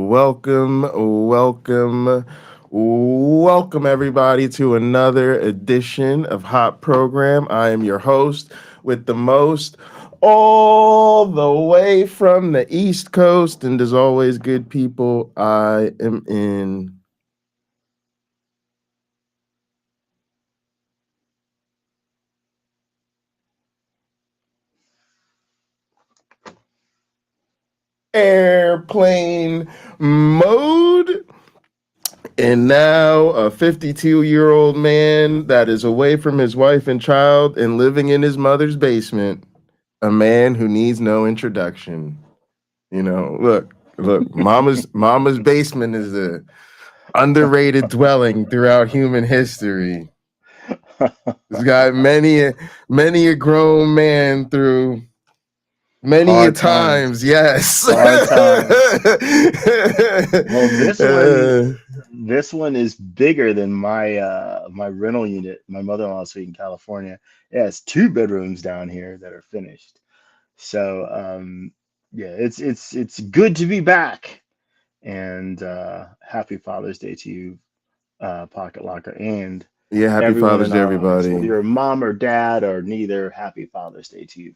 welcome everybody to another edition of Hot Program. I am your host with the most, all the way from the East Coast, and as always, good people, I am in airplane mode. And now a 52-year-old man that is away from his wife and child and living in his mother's basement. A man who needs no introduction. You know, look, mama's basement is a underrated dwelling throughout human history. It's got many a grown man through many a Hard times. times, yes. Hard times. Well, this one is bigger than my rental unit. My mother-in-law's suite in California. It has 2 bedrooms down here that are finished. So yeah, it's good to be back. And happy Father's Day to you, Pocket Locker, and Yeah, happy everyone Father's in Day, our audience. Whether everybody. you're a mom or dad or neither, happy Father's Day to you.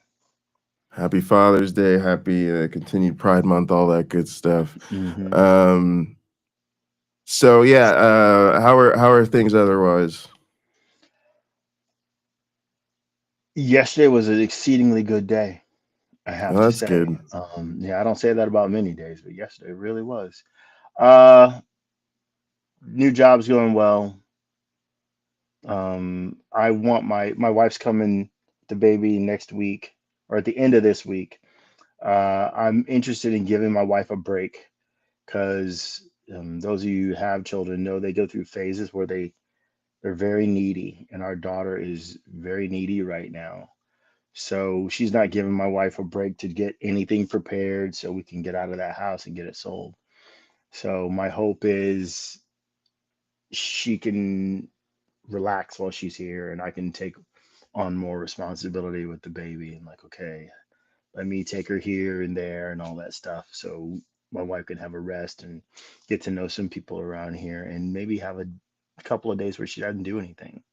Happy Father's Day, happy continued Pride Month, all that good stuff. hmm Um, so yeah, how are things otherwise? Yesterday was an exceedingly good day, I have Well, to that's say. good. Yeah, I don't say that about many days, but yesterday really was. Uh, New job's going well. I want my wife's coming the baby next week or at the end of this week. I'm interested in giving my wife a break because those of you who have children know they go through phases where they're very needy, and our daughter is very needy right now. So she's not giving my wife a break to get anything prepared so we can get out of that house and get it sold. So my hope is she can relax while she's here and I can take on more responsibility with the baby and like, okay, let me take her here and there and all that stuff. So my wife can have a rest and get to know some people around here and maybe have a couple of days where she doesn't do anything,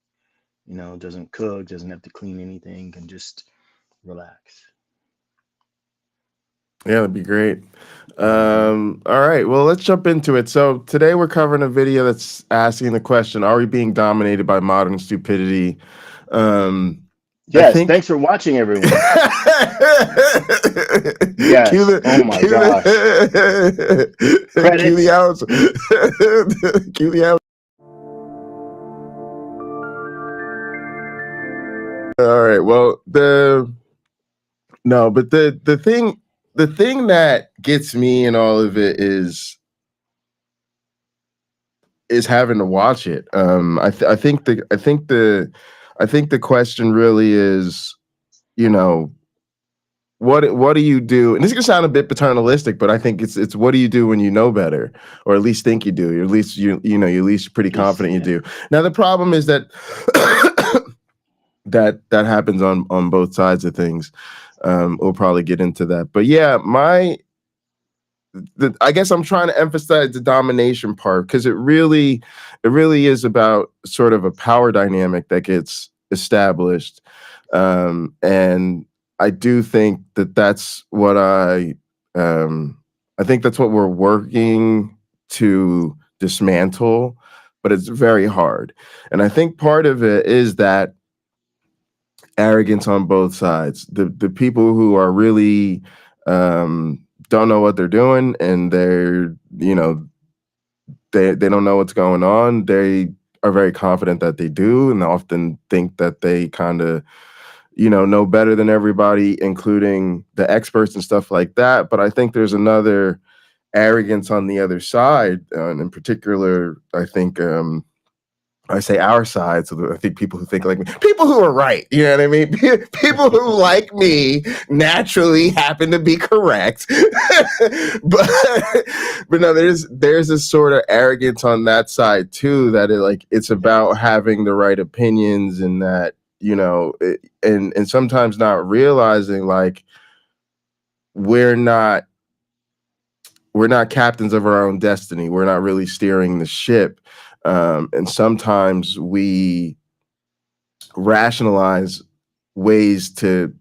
doesn't cook, doesn't have to clean anything, can just relax. Yeah, that'd be great. hmm All right, well, let's jump into it. So today we're covering a video that's asking the question: are we being dominated by modern stupidity? Um, I Yes, think. thanks for watching, cue everyone. Yes. Oh my gosh. cue the Credits. outs. Cue the outs. All right. Well, no, but the thing that gets me in all of it is having to watch it. I think the question really is, you know, what do you do? And this can sound a bit paternalistic, but I think it's what do you do when you know better, or at least think you do, or at least you at least pretty Least, confident you yeah. do. Now the problem is that that happens on both sides of things. We'll probably get into that, but yeah, I guess I'm trying to emphasize the domination part because it really is about sort of a power dynamic that gets established, and I do think that that's what I think that's what we're working to dismantle, but it's very hard, and I think part of it is that arrogance on both sides. The people who are really don't know what they're doing, and they don't know what's going on. They are very confident that they do, and often think that they kind of know better than everybody, including the experts and stuff like that. But I think there's another arrogance on the other side, and in particular, I think I say our side, so I think people who think like me, people who are right, you know what I mean? People who, like me, naturally happen to be correct. but but no, there's this sort of arrogance on that side too, that it's about having the right opinions, and that and sometimes not realizing like we're not we're not captains of our own destiny. We're not really steering the ship. And sometimes we rationalize ways to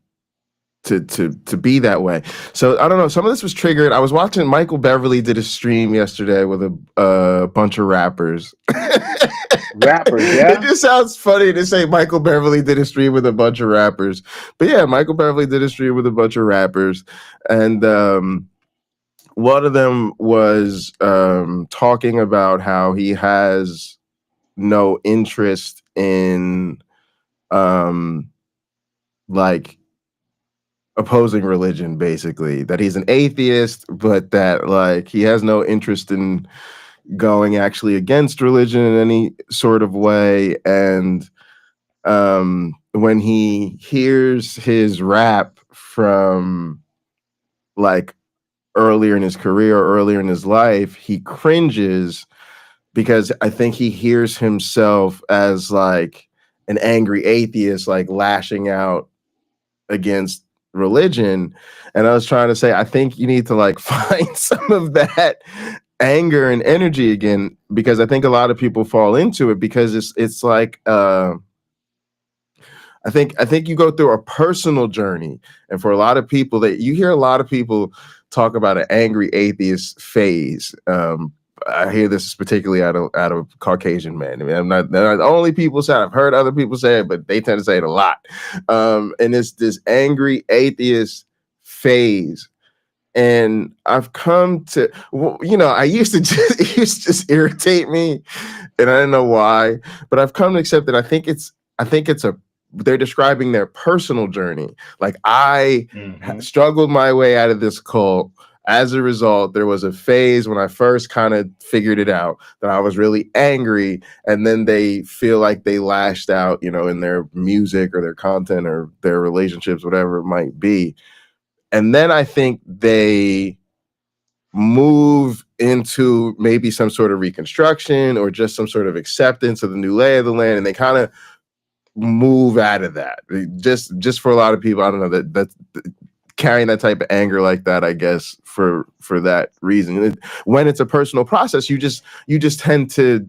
be that way. So I don't know. Some of this was triggered. I was watching Michael Beverly did a stream yesterday with a bunch of rappers. Rappers, It yeah. just sounds funny to say Michael Beverly did a stream with a bunch of rappers. But yeah, Michael Beverly did a stream with a bunch of rappers. And one of them was talking about how he has no interest in like opposing religion, basically, that he's an atheist, but that like he has no interest in going actually against religion in any sort of way. And when he hears his rap from like earlier in his career or earlier in his life, he cringes because I think he hears himself as like an angry atheist, like lashing out against religion. And I was trying to say, I think you need to like find some of that anger and energy again, because I think a lot of people fall into it because it's like I think you go through a personal journey, and for a lot of people, that you hear a lot of people talk about an angry atheist phase. I hear this particularly out of Caucasian men. I mean, they're not the only people say it. I've heard other people say it, but they tend to say it a lot. And it's this angry atheist phase. And I've come to, I used to just, it used to just irritate me, and I didn't know why, but I've come to accept that I think it's they're describing their personal journey. Like I struggled my way out of this cult. As a result, there was a phase when I first kind of figured it out that I was really angry, and then they feel like they lashed out, in their music or their content or their relationships, whatever it might be. And then I think they move into maybe some sort of reconstruction or just some sort of acceptance of the new lay of the land, and they kind of move out of that. Just for a lot of people, I don't know, that's carrying that type of anger like that, I guess, for that reason. When it's a personal process, you just tend to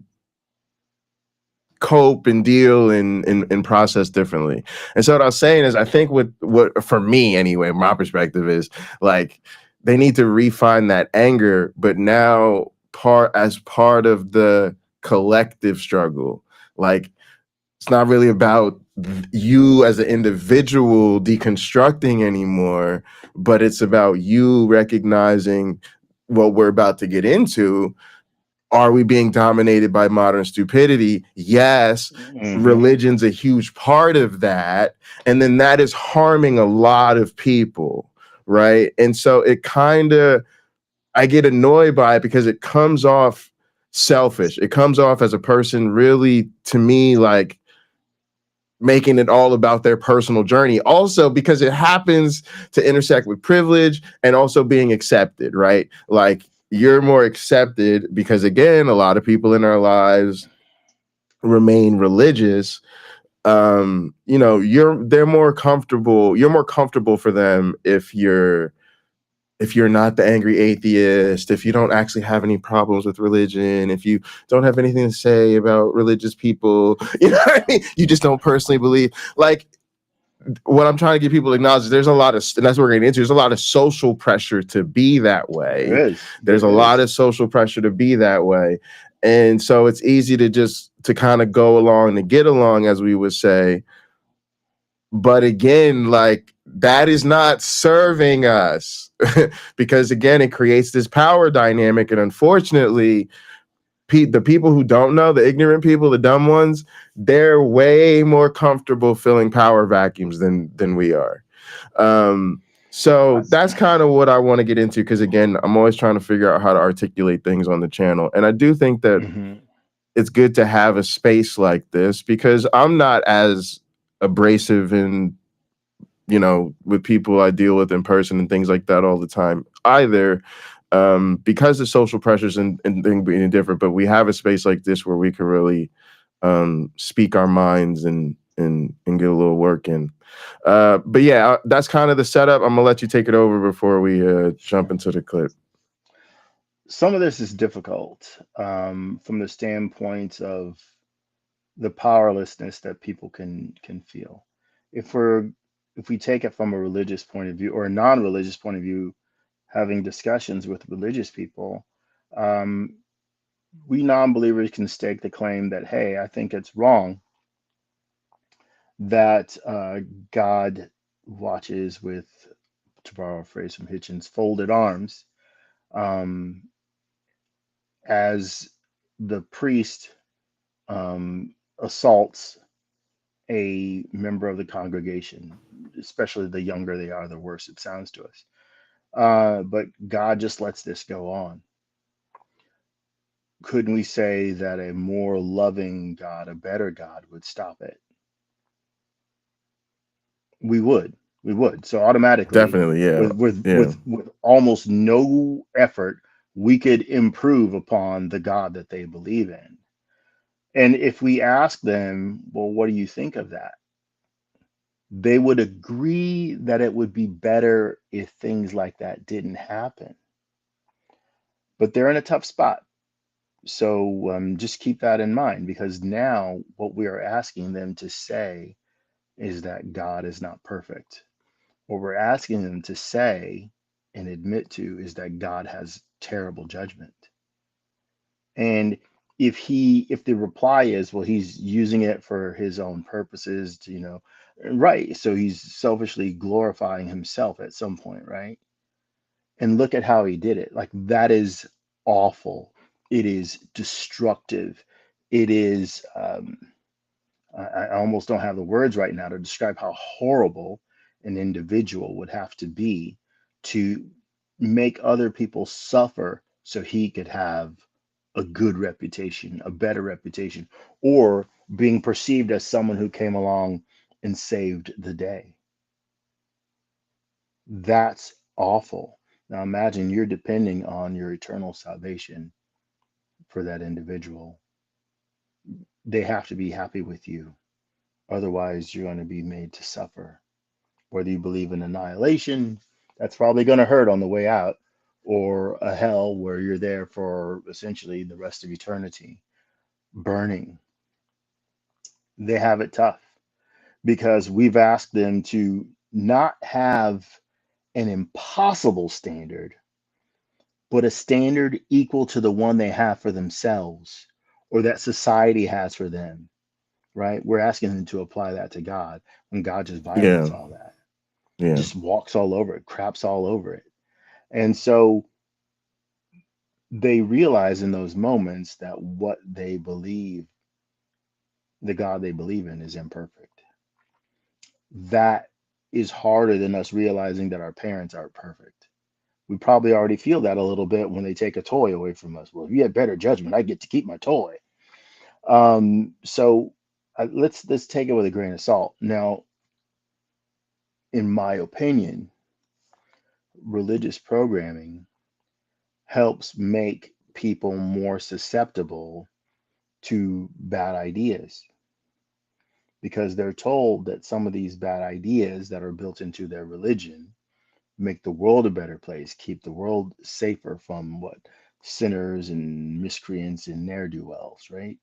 cope and deal and process differently. And so what I was saying is, I think what for me anyway, my perspective is like they need to refine that anger, but now part of the collective struggle. Like it's not really about you as an individual deconstructing anymore, but it's about you recognizing what we're about to get into. Are we being dominated by modern stupidity? Yes. Religion's a huge part of that. And then that is harming a lot of people, right? And so it kind of, I get annoyed by it because it comes off selfish. It comes off as a person really, to me, like making it all about their personal journey. Also, because it happens to intersect with privilege and also being accepted, right? Like you're more accepted because, again, a lot of people in our lives remain religious. They're more comfortable. You're more comfortable for them if you're not the angry atheist, if you don't actually have any problems with religion, if you don't have anything to say about religious people, you know what I mean? You just don't personally believe. Like, what I'm trying to get people to acknowledge is the's a lot of, and that's what we're getting into, there's a lot of social pressure to be that way. There's a lot of social pressure to be that way. And so it's easy to kind of go along to get along, as we would say. But again, like that is not serving us because again, it creates this power dynamic. And unfortunately, the people who don't know, the ignorant people, the dumb ones, they're way more comfortable filling power vacuums than we are. So that's kind of what I want to get into, because again, I'm always trying to figure out how to articulate things on the channel. And I do think that it's good to have a space like this, because I'm not as abrasive and with people I deal with in person and things like that all the time either, because of social pressures and things being different. But we have a space like this where we can really speak our minds and get a little work in. But yeah, that's kind of the setup. I'm gonna let you take it over before we jump into the clip. some of this is difficult from the standpoint of the powerlessness that people can feel. If we're if we take it from a religious point of view or a non-religious point of view, having discussions with religious people, um, we non-believers can stake the claim that, hey, I think it's wrong that God watches with, to borrow a phrase from Hitchens, folded arms, um, as the priest assaults a member of the congregation, especially the younger they are, the worse it sounds to us. But God just lets this go on. Couldn't we say that a more loving God, a better God, would stop it? We would. We would. So automatically, Definitely, yeah, with with yeah, with with almost no effort, we could improve upon the God that they believe in. And if we ask them, well, what do you think of that? They would agree that it would be better if things like that didn't happen. But they're in a tough spot. So just keep that in mind, because now what we are asking them to say is that God is not perfect. What we're asking them to say and admit to is that God has terrible judgment. And if the reply is, well, he's using it for his own purposes, to, right. So he's selfishly glorifying himself at some point, right? And look at how he did it. Like, that is awful. It is destructive. It is, I almost don't have the words right now to describe how horrible an individual would have to be to make other people suffer so he could have a good reputation, a better reputation, or being perceived as someone who came along and saved the day. That's awful. Now imagine you're depending on your eternal salvation for that individual. They have to be happy with you. Otherwise, you're going to be made to suffer. Whether you believe in annihilation, that's probably going to hurt on the way out, or a hell where you're there for essentially the rest of eternity, burning. They have it tough because we've asked them to not have an impossible standard, but a standard equal to the one they have for themselves or that society has for them, right? We're asking them to apply that to God when God just violates yeah, all that, yeah. just walks all over it, craps all over it. And so they realize in those moments that what they believe, the God they believe in, is imperfect. That is harder than us realizing that our parents aren't perfect. We probably already feel that a little bit when they take a toy away from us. Well, if you had better judgment, I get to keep my toy. So let's take it with a grain of salt. Now, in my opinion, religious programming helps make people more susceptible to bad ideas because they're told that some of these bad ideas that are built into their religion make the world a better place, keep the world safer from what sinners and miscreants and ne'er-do-wells, right?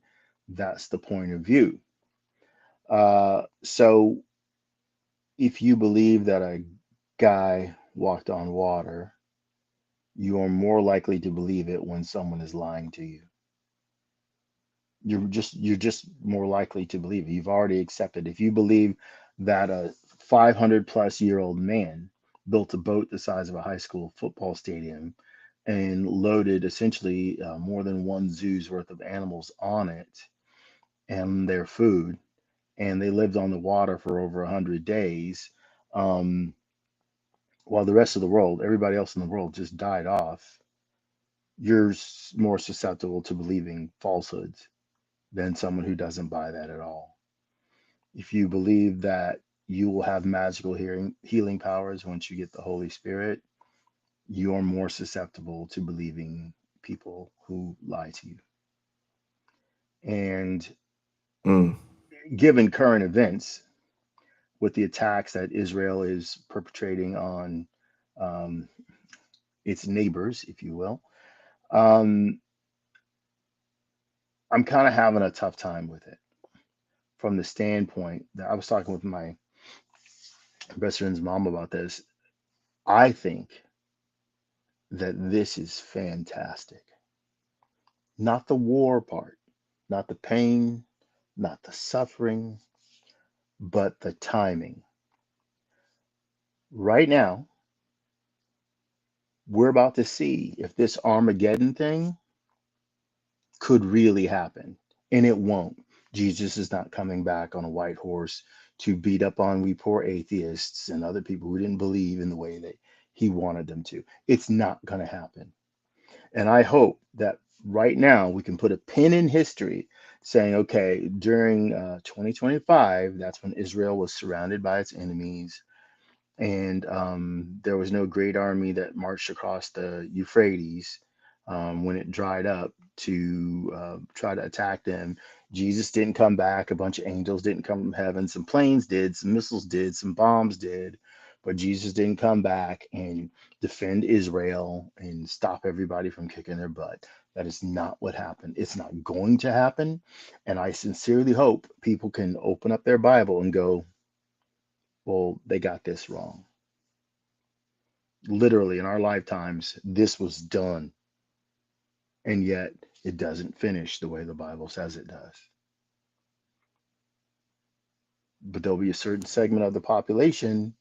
That's the point of view. So if you believe that a guy walked on water, you are more likely to believe it when someone is lying to you. You're just more likely to believe it. You've already accepted. If you believe that a 500 plus year old man built a boat the size of a high school football stadium and loaded essentially more than one zoo's worth of animals on it and their food, and they lived on the water for over 100 days, um, while the rest of the world, everybody else in the world, just died off, you're more susceptible to believing falsehoods than someone who doesn't buy that at all. If you believe that you will have magical healing powers once you get the Holy Spirit, you're more susceptible to believing people who lie to you. And Mm, given current events, with the attacks that Israel is perpetrating on um, its neighbors, if you will, Um, I'm kind of having a tough time with it from the standpoint that I was talking with my best friend's mom about this. I think that this is fantastic. Not the war part, not the pain, not the suffering, but the timing. Right now, we're about to see if this Armageddon thing could really happen. And it won't. Jesus is not coming back on a white horse to beat up on we poor atheists and other people who didn't believe in the way that he wanted them to. It's not going to happen. And I hope that right now we can put a pin in history saying, okay, during 2025, that's when Israel was surrounded by its enemies. And there was no great army that marched across the Euphrates when it dried up to try to attack them. Jesus didn't come back. A bunch of angels didn't come from heaven. Some planes did, some missiles did, some bombs did, but Jesus didn't come back and defend Israel and stop everybody from kicking their butt. That is not what happened. It's not going to happen. And I sincerely hope people can open up their Bible and go, well, they got this wrong. Literally, in our lifetimes, this was done. And yet, it doesn't finish the way the Bible says it does. But there'll be a certain segment of the population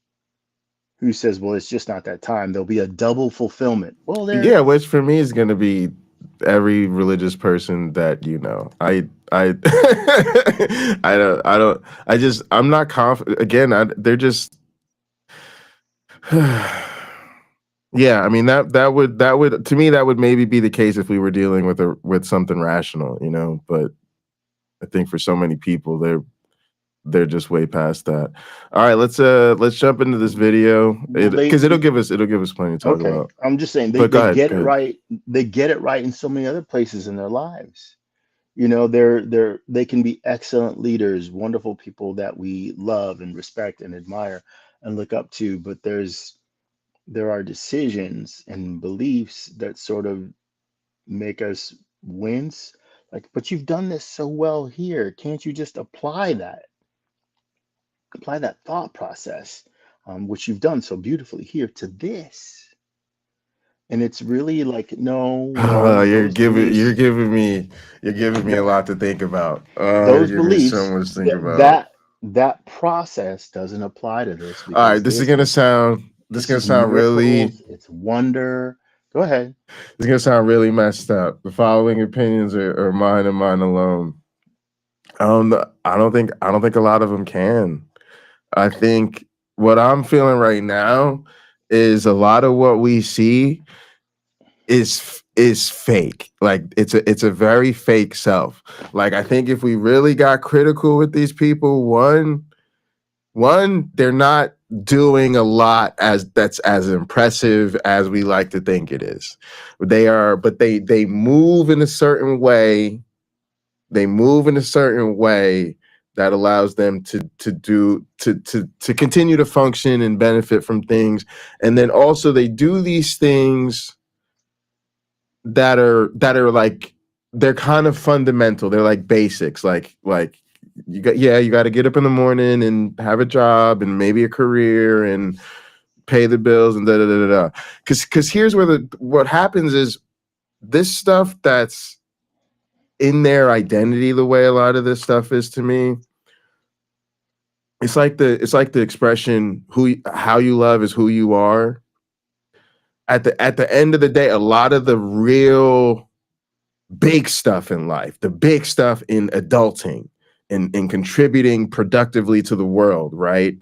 who says, well, it's just not that time. There'll be a double fulfillment. Well, Yeah, there, which for me is going to be every religious person that you know. I I'm not confident. Again, they're just yeah. I mean that would to me that would maybe be the case if we were dealing with something rational, you know. But I think for so many people, they're just way past that. All right, let's jump into this video well, because it'll give us plenty to talk okay. about. I'm just saying But they go ahead, get go it ahead. right. They get it right in so many other places in their lives. They can be excellent leaders, wonderful people that we love and respect and admire and look up to, but there are decisions and beliefs that sort of make us wince. Like, but you've done this so well here. Can't you just apply that thought process, which you've done so beautifully here to this? And it's really like, no, no, You're those giving you're beliefs, giving me you're giving me that a lot to think about. You're those giving me so beliefs, much to think that about. that process doesn't apply to this All right, because this is this gonna is sound really miracles, it's wonder. Go ahead. this is gonna sound really messed up. The following opinions are mine and mine alone. I don't think a lot of them can. I think what I'm feeling right now is a lot of what we see is fake. Like it's a very fake self. Like I think if we really got critical with these people, one they're not doing a lot as that's as impressive as we like to think it is. They are, but they move in a certain way. They move in a certain way that allows them to continue to function and benefit from things. And then also they do these things that are like they're kind of fundamental. They're like basics. Like you got to get up in the morning and have a job and maybe a career and pay the bills and da da da da. Because here's where what happens is this stuff that's in their identity. The way a lot of this stuff is to me, it's like the expression how you love is who you are. At the end of the day, a lot of the real big stuff in life, the big stuff in adulting and contributing productively to the world, right?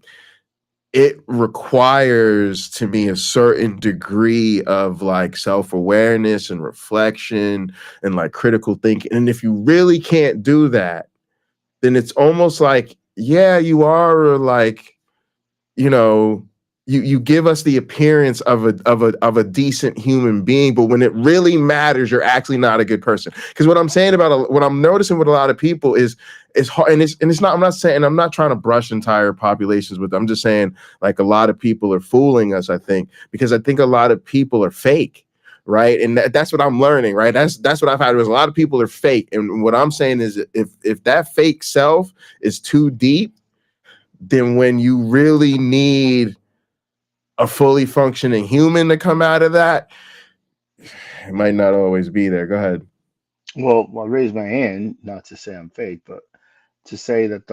It requires to me a certain degree of like self-awareness and reflection and like critical thinking. And if you really can't do that, then it's almost like, yeah, you are like, you know, you give us the appearance of a decent human being, but when it really matters, you're actually not a good person. Because what I'm saying about what I'm noticing with a lot of people is hard, and it's not. I'm not trying to brush entire populations with. I'm just saying like a lot of people are fooling us. I think because I think a lot of people are fake. right? And that's what I'm learning, right? That's what I've had. There's a lot of people are fake, and what I'm saying is, if that fake self is too deep, then when you really need a fully functioning human to come out of that, it might not always be there. Go ahead. Well, I raised my hand, not to say I'm fake, but to say that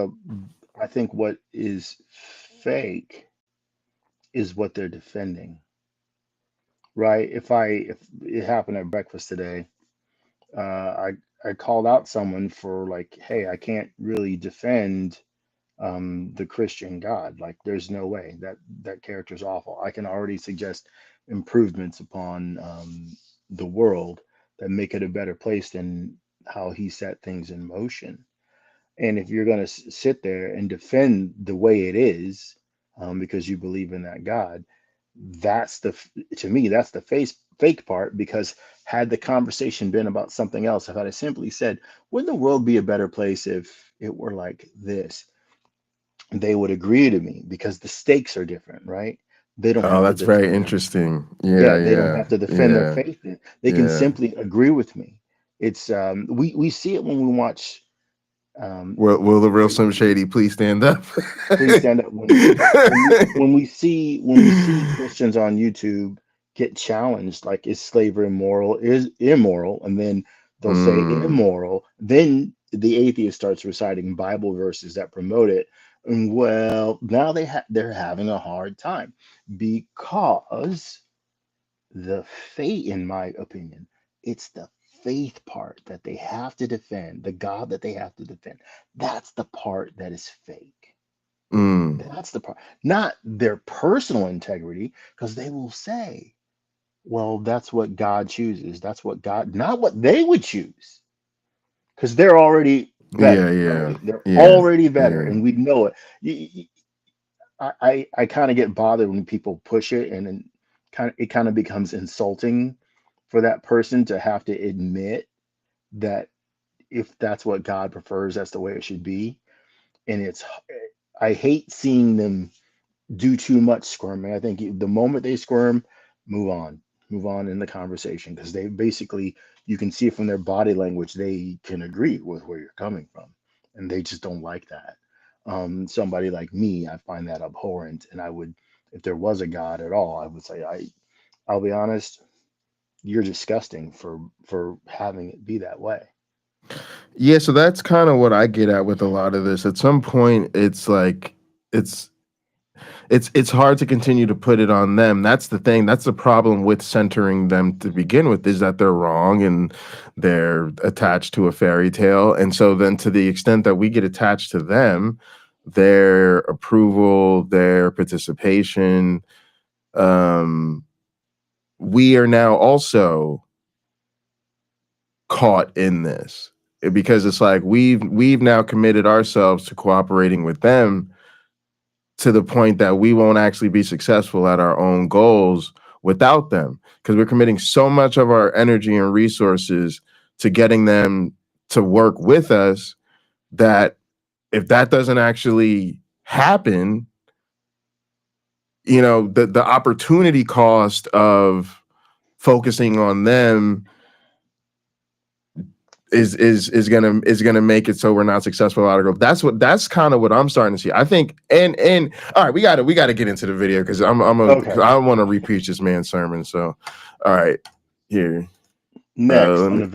I think what is fake is what they're defending, right? If it happened at breakfast today, I called out someone for like, hey, I can't really defend the Christian God. Like, there's no way that character's awful. I can already suggest improvements upon the world that make it a better place than how he set things in motion. And if you're going to sit there and defend the way it is, because you believe in that God, that's to me, that's the fake part. Because had the conversation been about something else, if I had simply said, would the world be a better place if it were like this? They would agree to me because the stakes are different, right? They don't Oh, have to that's very defend their, interesting. Yeah, yeah, they don't yeah, have to defend their yeah, faith. They can yeah. simply agree with me. It's we see it when we watch Will the real Slim Shady please stand up? please stand up when we see Christians on YouTube get challenged, like, is slavery immoral, is immoral, and then they'll say Mm, immoral, then the atheist starts reciting Bible verses that promote it, and well, now they're having a hard time because the faith, in my opinion, it's the faith part that they have to defend, the God that they have to defend. That's the part that is fake. mm. That's the part, not their personal integrity, because they will say, well, that's what God chooses. That's what God, not what they would choose, because they're already Yeah, better, yeah, right? They're yeah, already better, yeah. and we know it. I kind of get bothered when people push it, and then it kind of becomes insulting for that person to have to admit that if that's what God prefers, that's the way it should be. And I hate seeing them do too much squirming. I think the moment they squirm, move on, move on in the conversation, because they basically, you can see from their body language, they can agree with where you're coming from, and they just don't like that. Somebody like me, I find that abhorrent, and I would, if there was a God at all, I would say, I'll be honest, you're disgusting for having it be that way. Yeah, so that's kind of what I get at with a lot of this. At some point, it's like it's it's hard to continue to put it on them. That's the thing. That's the problem with centering them to begin with, is that they're wrong and they're attached to a fairy tale. And so then to the extent that we get attached to them, their approval, their participation, um, we are now also caught in this, because it's like we've now committed ourselves to cooperating with them to the point that we won't actually be successful at our own goals without them, because we're committing so much of our energy and resources to getting them to work with us, that if that doesn't actually happen, the opportunity cost of focusing on them is gonna make it so we're not successful out of growth. That's kind of what I'm starting to see. I think, and all right, we gotta get into the video, because Okay. I want to repreach this man's sermon. So, all right, here, Next, let me,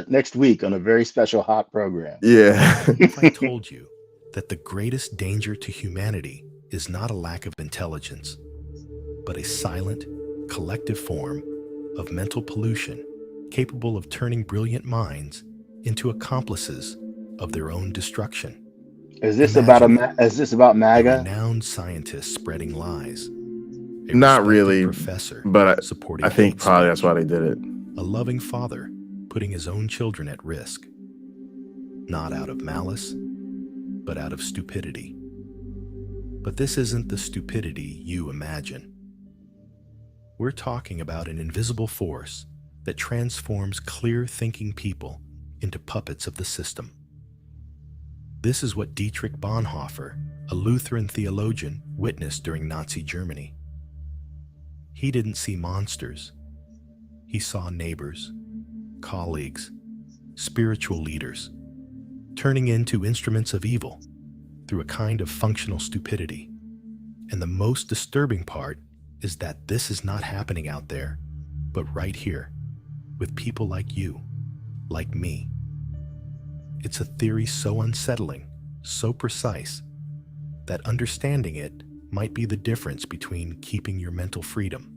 next week on a very special hot program. yeah. If I told you that the greatest danger to humanity is not a lack of intelligence, but a silent, collective form of mental pollution capable of turning brilliant minds into accomplices of their own destruction. Is this Imagine it. is this about A MAGA? renowned scientist spreading lies, a Not respected really, professor but I supporting think hate probably that's speech, why they did it. a loving father putting his own children at risk, not out of malice, but out of stupidity. But this isn't the stupidity you imagine. We're talking about an invisible force that transforms clear-thinking people into puppets of the system. This is what Dietrich Bonhoeffer, a Lutheran theologian, witnessed during Nazi Germany. He didn't see monsters. he saw neighbors, colleagues, spiritual leaders, turning into instruments of evil through a kind of functional stupidity. And the most disturbing part is that this is not happening out there, but right here, with people like you, like me. It's a theory so unsettling, so precise, that understanding it might be the difference between keeping your mental freedom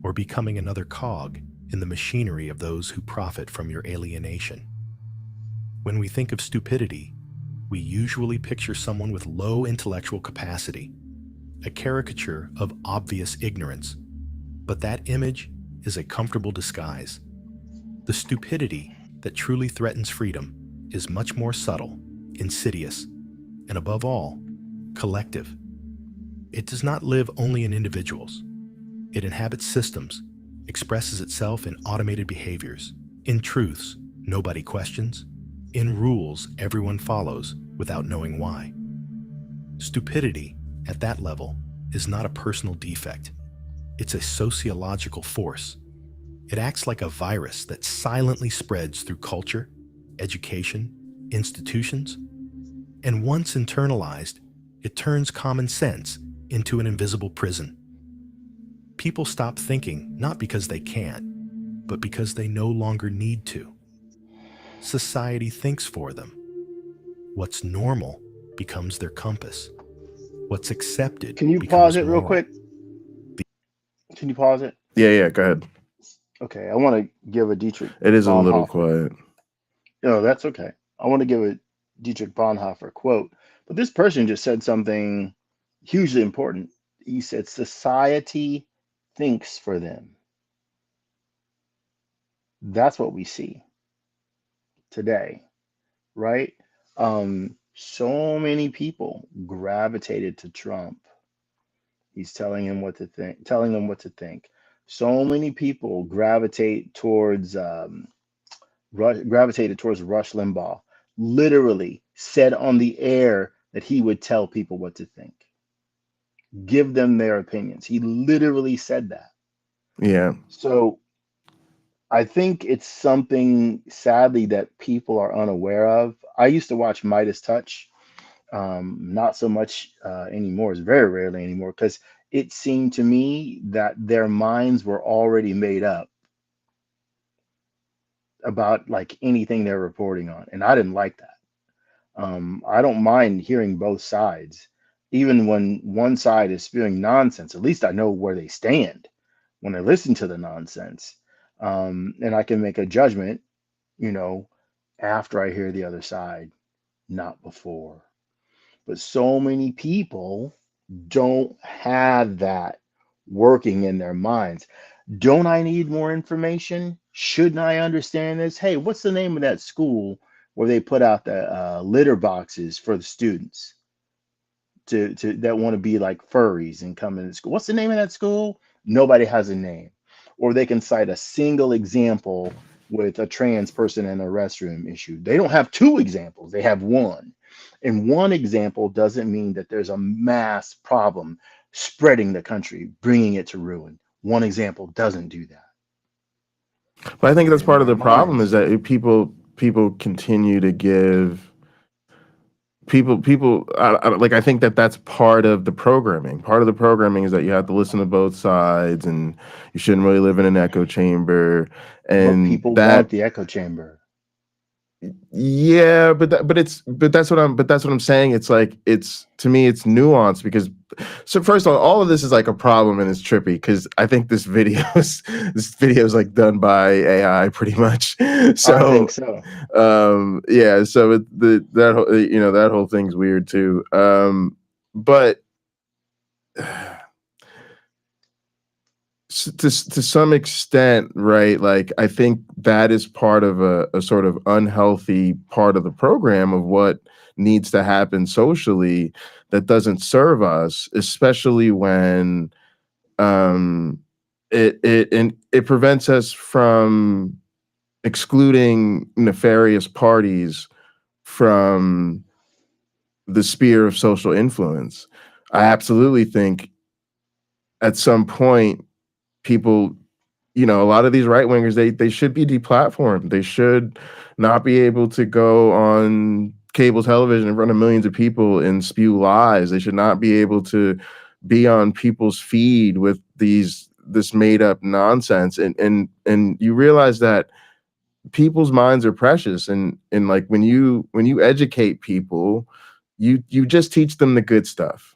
or becoming another cog in the machinery of those who profit from your alienation. When we think of stupidity, we usually picture someone with low intellectual capacity, a caricature of obvious ignorance. But that image is a comfortable disguise. The stupidity that truly threatens freedom is much more subtle, insidious, and above all, collective. It does not live only in individuals. It inhabits systems, expresses itself in automated behaviors, in truths nobody questions, in rules everyone follows without knowing why. Stupidity at that level is not a personal defect. It's a sociological force. It acts like a virus that silently spreads through culture, education, institutions, and once internalized, it turns common sense into an invisible prison. People stop thinking not because they can't, but because they no longer need to. Society thinks for them. What's normal becomes their compass. What's accepted Can you becomes pause it real moral. quick? Can you pause it? Yeah, go ahead. Okay, I want to give a Dietrich It is a little Bonhoeffer. quiet. No, that's okay. I want to give a Dietrich Bonhoeffer quote, but this person just said something hugely important. He said, society thinks for them. That's what we see today, right? So many people gravitated to Trump. He's telling them what to think. So many people gravitated towards Rush Limbaugh. Literally said on the air that he would tell people what to think, give them their opinions. He literally said that. Yeah. So I think it's something, sadly, that people are unaware of. I used to watch Midas Touch, not so much anymore. It's very rarely anymore, because it seemed to me that their minds were already made up about like anything they're reporting on, and I didn't like that. I don't mind hearing both sides, even when one side is spewing nonsense. At least I know where they stand when I listen to the nonsense, and I can make a judgment, after I hear the other side, not before. But so many people don't have that working in their minds. Don't I need more information? Shouldn't I understand this? Hey, what's the name of that school where they put out the litter boxes for the students to that want to be like furries and come into school? What's the name of that school? Nobody has a name. Or they can cite a single example with a trans person in a restroom issue. They don't have two examples, they have one. And one example doesn't mean that there's a mass problem spreading the country, bringing it to ruin. One example doesn't do that. But I think that's And part of our the problem, minds, is that people continue to give people I think that's part of the programming. Part of the programming is that you have to listen to both sides, and you shouldn't really live in an echo chamber, but and people that. want the echo chamber. Yeah, but that's what I'm saying. It's like, to me it's nuanced, because, so first of all of this is like a problem, and it's trippy because I think this video is like done by AI pretty much. I So think so. yeah, so that whole thing's weird too. But to some extent, right? Like, I think that is part of a sort of unhealthy part of the program of what needs to happen socially that doesn't serve us, especially when it prevents us from excluding nefarious parties from the sphere of social influence. I absolutely think at some point people, you know, a lot of these right wingers, they should be deplatformed. They should not be able to go on cable television in front of millions of people and spew lies. They should not be able to be on people's feed with this made up nonsense. And you realize that people's minds are precious, and like when you educate people, you just teach them the good stuff.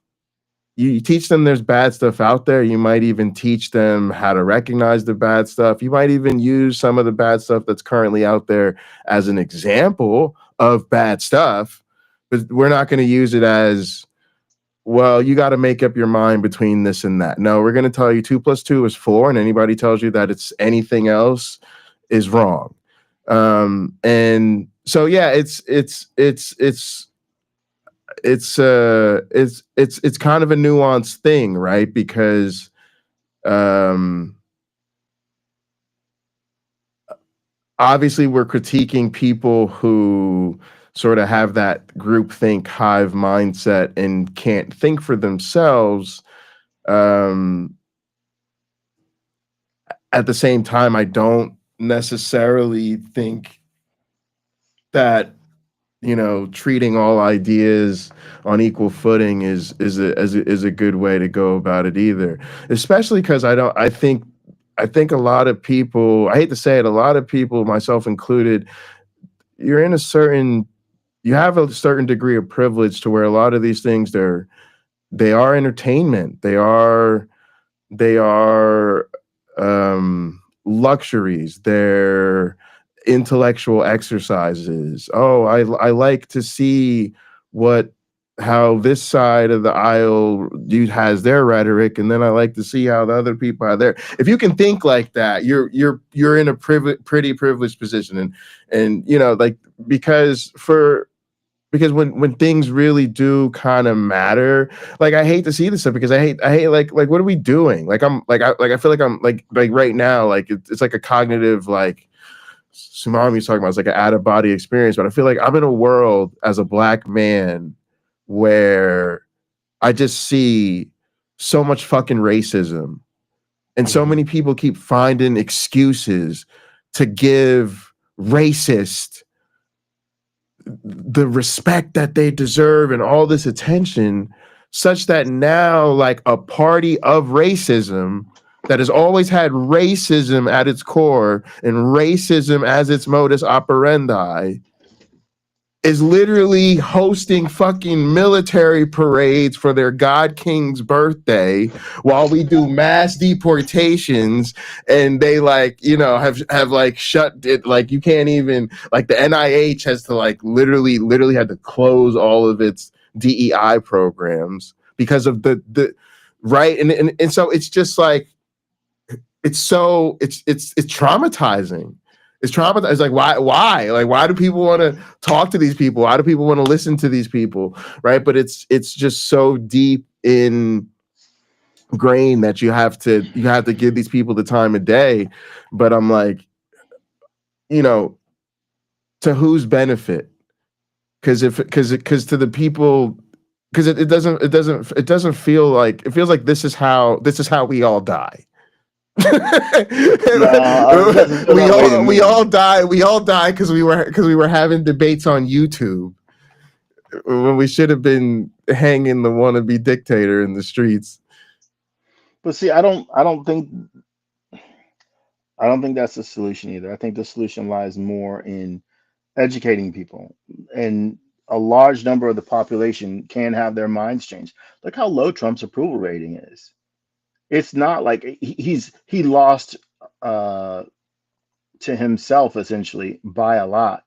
You teach them there's bad stuff out there. You might even teach them how to recognize the bad stuff. You might even use some of the bad stuff that's currently out there as an example of bad stuff, but we're not going to use it as, well, you got to make up your mind between this and that. No, we're going to tell you 2 + 2 is 4, and anybody tells you that it's anything else is wrong. And so yeah, it's kind of a nuanced thing, right? Because obviously we're critiquing people who sort of have that groupthink hive mindset and can't think for themselves. At the same time, I don't necessarily think that, you know, treating all ideas on equal footing is a good way to go about it either. Especially because I think a lot of people, I hate to say it, a lot of people, myself included, you have a certain degree of privilege to where a lot of these things, they are entertainment. They are luxuries. They're intellectual exercises. Oh, I like to see how this side of the aisle dude has their rhetoric, and then I like to see how the other people are there. If you can think like that, you're in a pretty privileged position, and you know, like, because when things really do kind of matter, like, I hate to see this stuff, because I hate like what are we doing? Like, I feel like I'm like right now, like it's like a cognitive, like Tsunami's talking about, it's like an out of body experience. But I feel like I'm in a world as a Black man where I just see so much fucking racism, and so many people keep finding excuses to give racist the respect that they deserve and all this attention, such that now, like, a party of racism that has always had racism at its core and racism as its modus operandi is literally hosting fucking military parades for their God King's birthday while we do mass deportations, and they, like, you know, have like shut it, like, you can't even, like, the NIH has to, like, literally had to close all of its DEI programs because of the right, and so it's just like, it's traumatizing. It's traumatizing. It's like, why? Like, why do people want to talk to these people? Why do people want to listen to these people? Right. But it's just so deep ingrained that you have to give these people the time of day. But I'm like, you know, to whose benefit? Because to the people, because it doesn't feel like, it feels like this is how we all die. we all die because we were having debates on YouTube when we should have been hanging the wannabe dictator in the streets. But see, I don't think that's the solution either. I think the solution lies more in educating people, and a large number of the population can have their minds changed. Look how low Trump's approval rating is. It's not like he lost to himself essentially by a lot,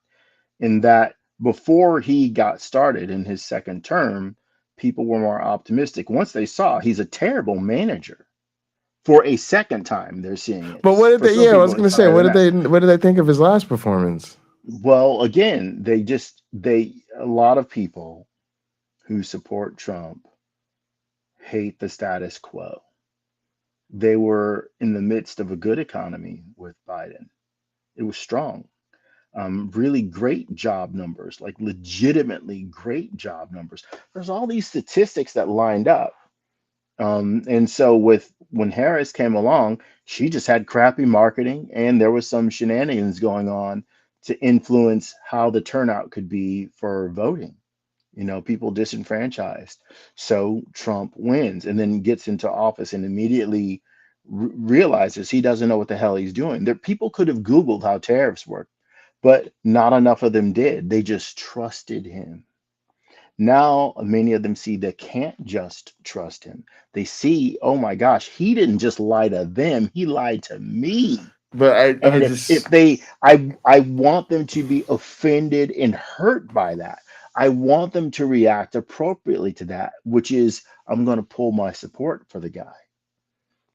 in that before he got started in his second term, people were more optimistic. Once they saw he's a terrible manager, for a second time they're seeing it. But what did they? Yeah, I was going to say, what did they think of his last performance? Well, again, a lot of people who support Trump hate the status quo. They were in the midst of a good economy with Biden. It was strong. Really great job numbers, like legitimately great job numbers. There's all these statistics that lined up. And so when Harris came along, she just had crappy marketing, and there was some shenanigans going on to influence how the turnout could be for voting. People disenfranchised. So Trump wins and then gets into office and immediately realizes he doesn't know what the hell he's doing. There, people could have Googled how tariffs work, but not enough of them did. They just trusted him. Now, many of them see they can't just trust him. They see, oh my gosh, he didn't just lie to them, he lied to me. But I And if just they, I want them to be offended and hurt by that. I want them to react appropriately to that, which is, I'm going to pull my support for the guy.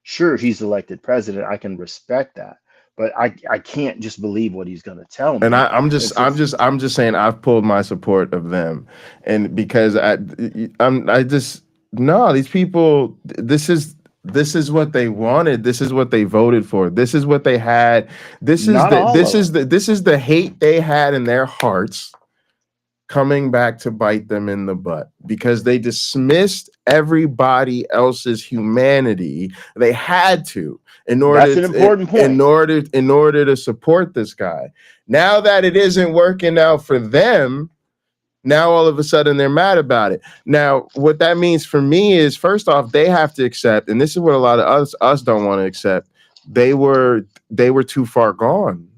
Sure, he's elected president. I can respect that, but I can't just believe what he's going to tell and me. I'm just saying I've pulled my support of them, and because I just no, these people, this is what they wanted, this is what they voted for, this is what they had, Not all of them. this is the hate they had in their hearts coming back to bite them in the butt because they dismissed everybody else's humanity. They had to in order That's an important point. in order to support this guy. Now that it isn't working out for them, now all of a sudden they're mad about it. Now, what that means for me is, first off, they have to accept, and this is what a lot of us don't want to accept. They were too far gone.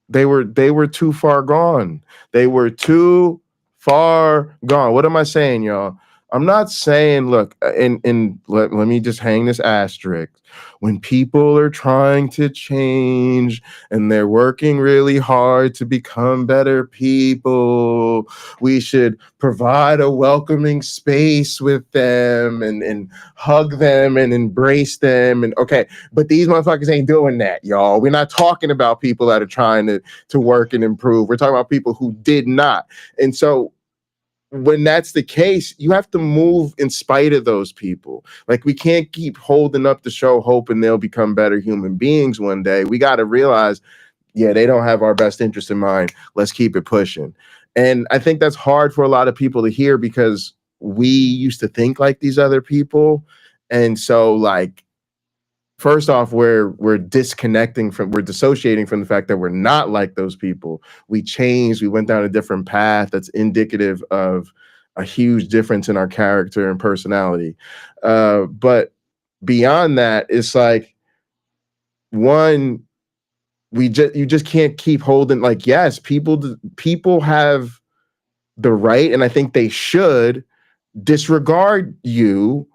They were too far gone. They were too far gone. What am I saying, y'all? I'm not saying, look, and let me just hang this asterisk. When people are trying to change and they're working really hard to become better people, we should provide a welcoming space with them and hug them and embrace them. And okay, but these motherfuckers ain't doing that, y'all. We're not talking about people that are trying to work and improve. We're talking about people who did not. And so when that's the case, you have to move in spite of those people. Like, we can't keep holding up the show hoping they'll become better human beings one day. We got to realize, yeah, they don't have our best interest in mind. Let's keep it pushing. And I think that's hard for a lot of people to hear because we used to think like these other people. And so, like, first off, we're dissociating from the fact that we're not like those people. We changed, we went down a different path that's indicative of a huge difference in our character and personality. But beyond that, it's like, one, you just can't keep holding, like, yes, people have the right, and I think they should disregard you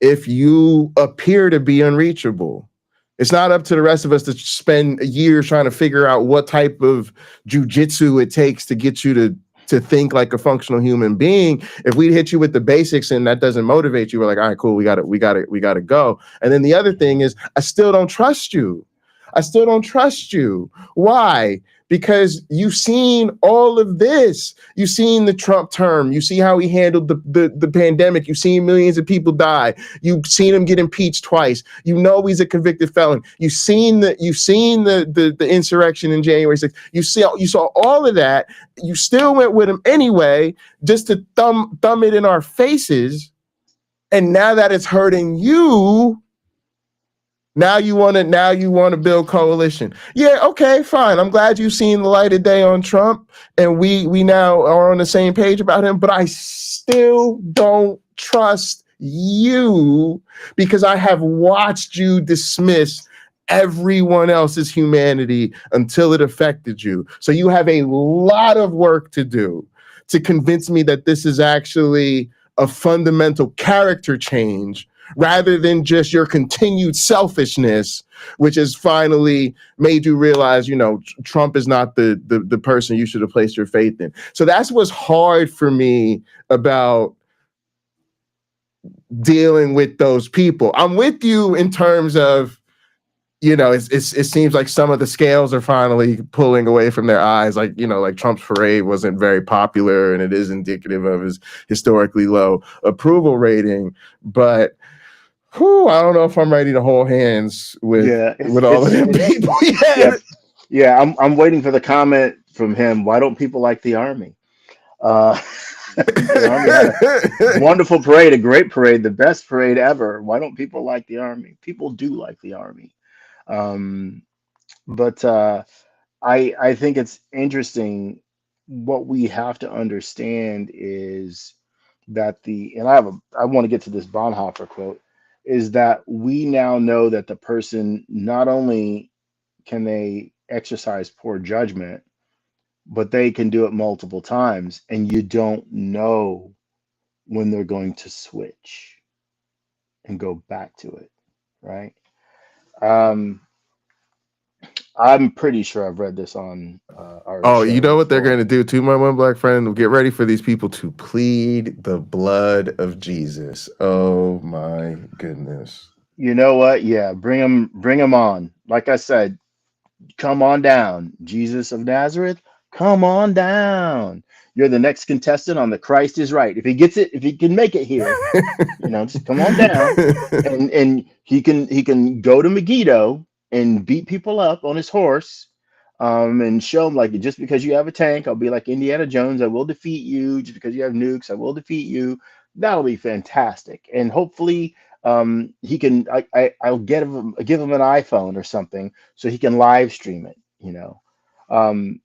if you appear to be unreachable. It's not up to the rest of us to spend years trying to figure out what type of jujitsu it takes to get you to think like a functional human being. If we hit you with the basics and that doesn't motivate you, we're like, all right, cool, we got to go. And then the other thing is, I still don't trust you. Why? Because you've seen all of this. You've seen the Trump term. You see how he handled the pandemic. You've seen millions of people die. You've seen him get impeached twice. You know he's a convicted felon. You've seen the insurrection in January 6th. You saw all of that. You still went with him anyway, just to thumb it in our faces. And now that it's hurting you, now you want to build coalition. Yeah, okay, fine. I'm glad you've seen the light of day on Trump, and we now are on the same page about him, but I still don't trust you because I have watched you dismiss everyone else's humanity until it affected you. So you have a lot of work to do to convince me that this is actually a fundamental character change, rather than just your continued selfishness, which has finally made you realize, Trump is not the person you should have placed your faith in. So that's what's hard for me about dealing with those people. I'm with you in terms of, it seems like some of the scales are finally pulling away from their eyes. Like, like Trump's parade wasn't very popular, and it is indicative of his historically low approval rating. But I don't know if I'm ready to hold hands with all of them people. Yeah. I'm waiting for the comment from him. Why don't people like the army? The Army had a wonderful parade, a great parade, the best parade ever. Why don't people like the Army? People do like the Army. Um, but I think it's interesting. What we have to understand is that I want to get to this Bonhoeffer quote, is that we now know that the person, not only can they exercise poor judgment, but they can do it multiple times, and you don't know when they're going to switch and go back to it, right? Um, I'm pretty sure I've read this on our Oh, you show know what they're going before. to do too, my one black friend? Get ready for these people to plead the blood of Jesus. Oh my goodness. You know what? Yeah, bring them on. Like I said, come on down, Jesus of Nazareth. Come on down. You're the next contestant on The Christ is Right. If he gets it, if he can make it here, just come on down, and he can go to Megiddo and beat people up on his horse, and show them, like, just because you have a tank, I'll be like Indiana Jones. I will defeat you. Just because you have nukes, I will defeat you. That'll be fantastic, and hopefully, he can. I'll give him an iPhone or something so he can live stream it. Um,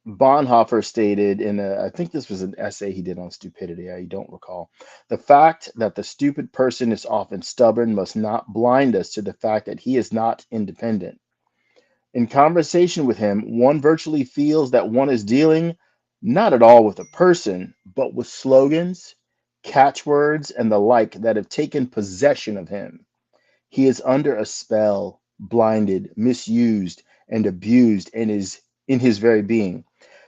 Bonhoeffer stated I think this was an essay he did on stupidity, I don't recall. The fact that the stupid person is often stubborn must not blind us to the fact that he is not independent. In conversation with him, one virtually feels that one is dealing not at all with a person, but with slogans, catchwords, and the like that have taken possession of him. He is under a spell, blinded, misused, and abused in his very being.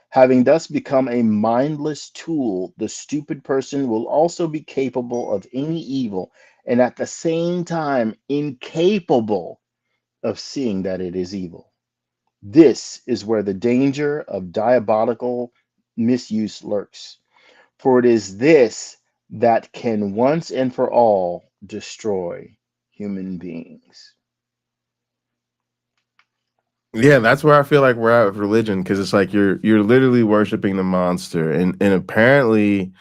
Having thus become a mindless tool, the stupid person will also be capable of any evil, and at the same time incapable of seeing that it is evil. This is where the danger of diabolical misuse lurks, for it is this that can once and for all destroy human beings. Yeah, that's where I feel like we're at with religion, because it's like you're literally worshiping the monster, and apparently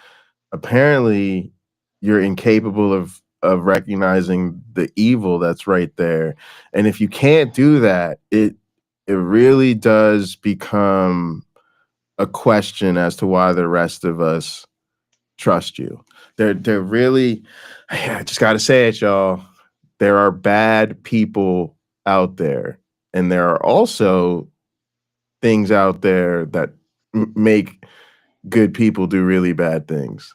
you're incapable of recognizing the evil that's right there. And if you can't do that, it really does become a question as to why the rest of us trust you. They're really, I just gotta say it, y'all. There are bad people out there, and there are also things out there that make good people do really bad things.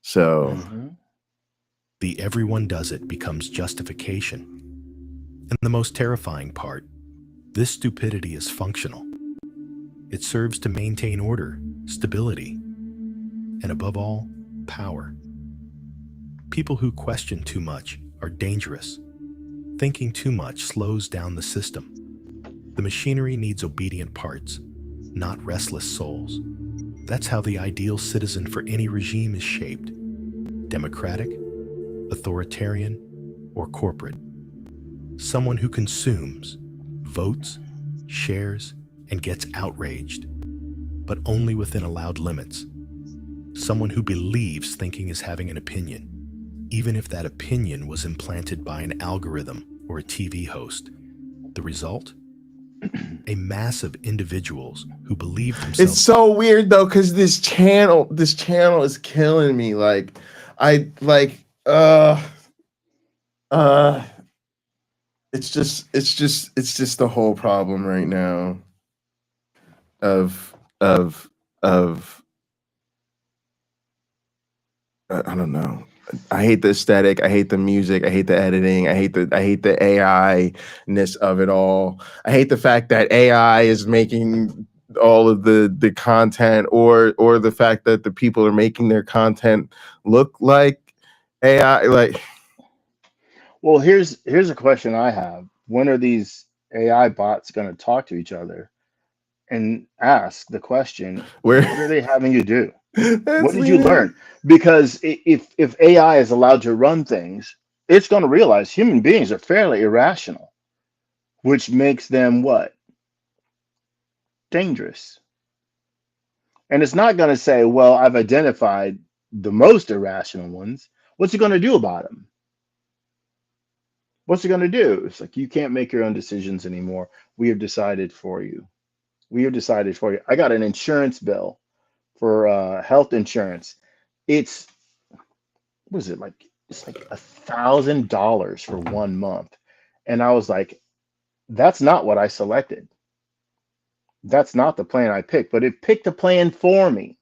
So Mhm. The everyone does it becomes justification. And the most terrifying part, this stupidity is functional. It serves to maintain order, stability, and above all, power. People who question too much are dangerous. Thinking too much slows down the system. The machinery needs obedient parts, not restless souls. That's how the ideal citizen for any regime is shaped: democratic, authoritarian, or corporate. Someone who consumes, votes, shares, and gets outraged, but only within allowed limits. Someone who believes thinking is having an opinion, even if that opinion was implanted by an algorithm or a TV host. The result? A mass of individuals who believe themselves. it's so weird though, because this channel is killing me. Like, I like uh it's just the whole problem right now of of I don't know. I hate the aesthetic. I hate the music. I hate the editing. I hate the AI-ness of it all. I hate the fact that AI is making all of the content, or the fact that the people are making their content look like AI. Like, Well, here's a question I have. When are these AI bots going to talk to each other and ask the question, where what are they having you do? What that's did you leading. learn? Because if AI is allowed to run things, it's going to realize human beings are fairly irrational, which makes them what? Dangerous. And it's not going to say, well, I've identified the most irrational ones, what's it going to do about them? What's it going to do? It's like, you can't make your own decisions anymore. We have decided for you. We have decided for you. I got an insurance bill for health insurance. It's, what is it, like? It's like $1,000 for 1 month. And I was like, that's not what I selected. That's not the plan I picked, but it picked a plan for me.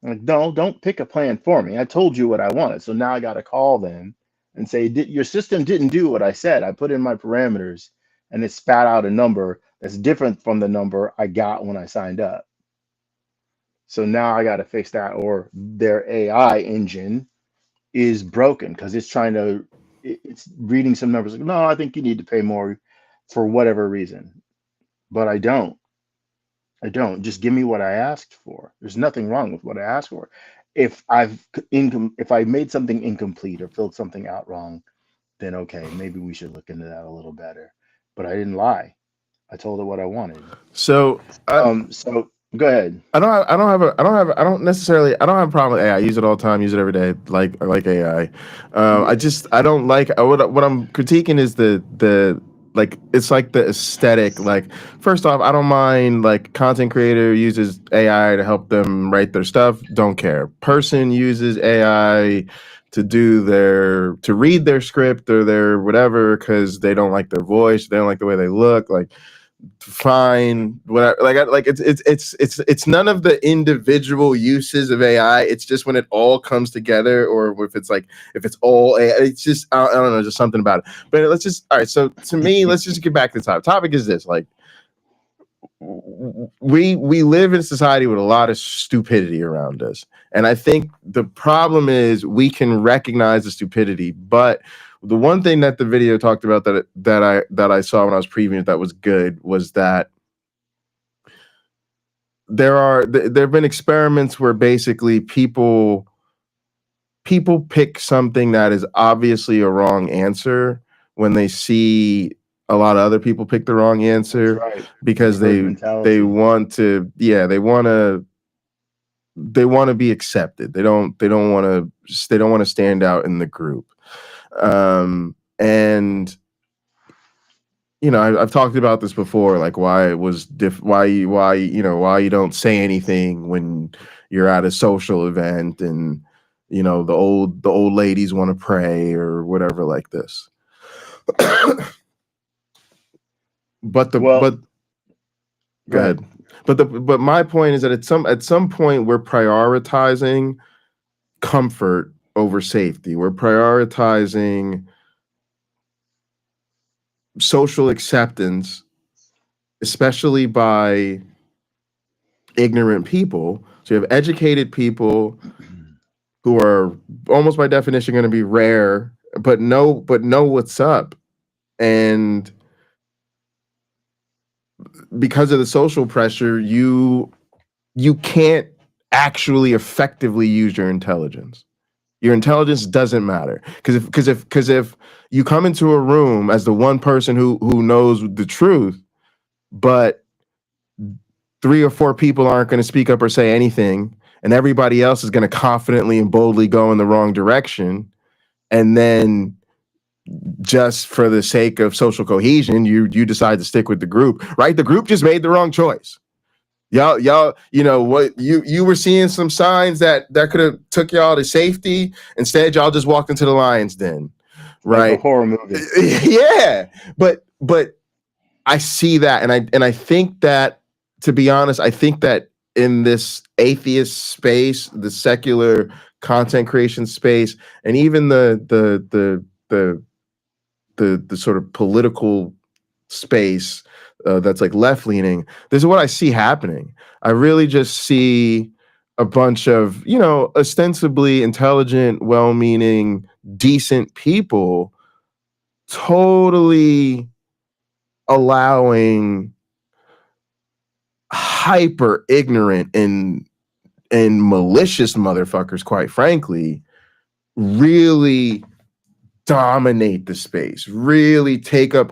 I'm like, no, don't pick a plan for me. I told you what I wanted. So now I got to call them and say, your system didn't do what I said. I put in my parameters and it spat out a number that's different from the number I got when I signed up. So now I got to fix that, or their AI engine is broken because it's trying to, it's reading some numbers. Like, no, I think you need to pay more for whatever reason. But I don't. Just give me what I asked for. There's nothing wrong with what I asked for. If I made something incomplete or filled something out wrong, then okay, maybe we should look into that a little better. But I didn't lie. I told her what I wanted. So, so go ahead. I don't have a problem with AI. I use it all the time, use it every day, like AI. I don't like, what I'm critiquing is the like, it's like the aesthetic. Like, first off, I don't mind, like, content creator uses AI to help them write their stuff, don't care. Person uses AI to read their script or their whatever because they don't like their voice, they don't like the way they look, like, fine, whatever. It's none of the individual uses of AI. It's just when it all comes together, or if it's all AI, it's just, I don't know, just something about it. But all right, so to me, let's just get back to the topic is this. Like, we live in a society with a lot of stupidity around us, and I think the problem is we can recognize the stupidity, but the one thing that the video talked about that I saw when I was previewing it that was good was that there have been experiments where basically people pick something that is obviously a wrong answer when they see a lot of other people pick the wrong answer, Right. because they want to be accepted. They don't want to stand out in the group. And you know, I've talked about this before, like why it was why you don't say anything when you're at a social event and you know the old ladies want to pray or whatever like this. But go ahead. But my point is that at some point we're prioritizing comfort over safety. We're prioritizing social acceptance, especially by ignorant people. So you have educated people who are almost by definition going to be rare, but know what's up. And because of the social pressure, you can't actually effectively use your intelligence. Your intelligence doesn't matter, because if you come into a room as the one person who knows the truth, but 3 or 4 people aren't going to speak up or say anything, and everybody else is going to confidently and boldly go in the wrong direction, and then just for the sake of social cohesion, you decide to stick with the group, right? The group just made the wrong choice. Y'all, you know what? You were seeing some signs that could have took y'all to safety. Instead, y'all just walked into the lion's den, right? Like a horror movie. Yeah, but I see that, and I think that, to be honest, I think that in this atheist space, the secular content creation space, and even the sort of political space that's like left leaning, this is what I see happening. I really just see a bunch of, you know, ostensibly intelligent, well-meaning, decent people totally allowing hyper ignorant and malicious motherfuckers, quite frankly, really dominate the space, really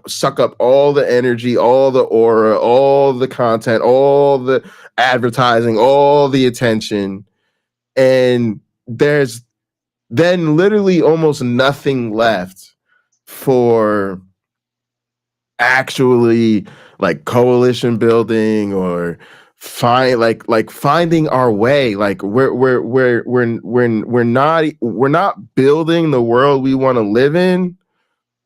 suck up all the energy, all the aura, all the content, all the advertising, all the attention. And there's then literally almost nothing left for actually like coalition building or finding our way. Like we're not building the world we want to live in.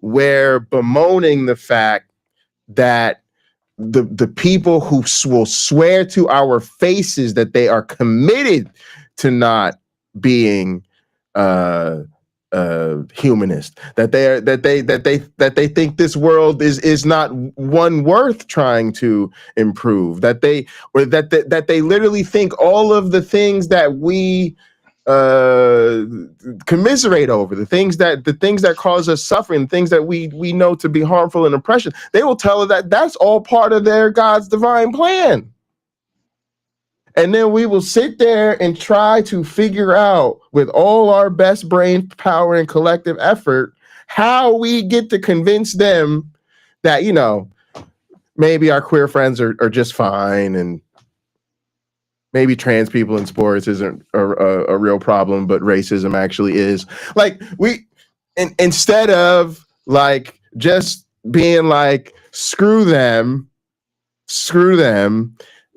We're bemoaning the fact that the people who will swear to our faces that they are committed to not being humanist, that they think this world is not one worth trying to improve, that they literally think all of the things that we commiserate over, the things that cause us suffering, things that we know to be harmful and oppression, they will tell us that that's all part of their God's divine plan. And then we will sit there and try to figure out with all our best brain power and collective effort how we get to convince them that, you know, maybe our queer friends are just fine, and maybe trans people in sports isn't a real problem, but racism actually is. Like, instead of like just being like, screw them,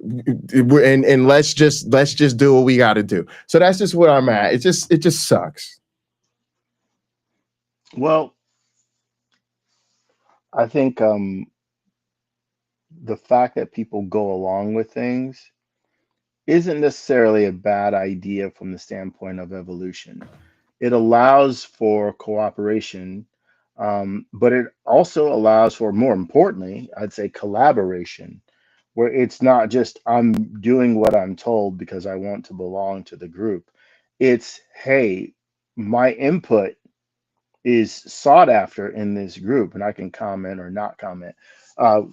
and let's just do what we got to do. So that's just where I'm at. It just sucks. Well, I think the fact that people go along with things isn't necessarily a bad idea from the standpoint of evolution. It allows for cooperation, but it also allows for, more importantly, I'd say, collaboration, where it's not just I'm doing what I'm told because I want to belong to the group. It's, hey, my input is sought after in this group, and I can comment or not comment.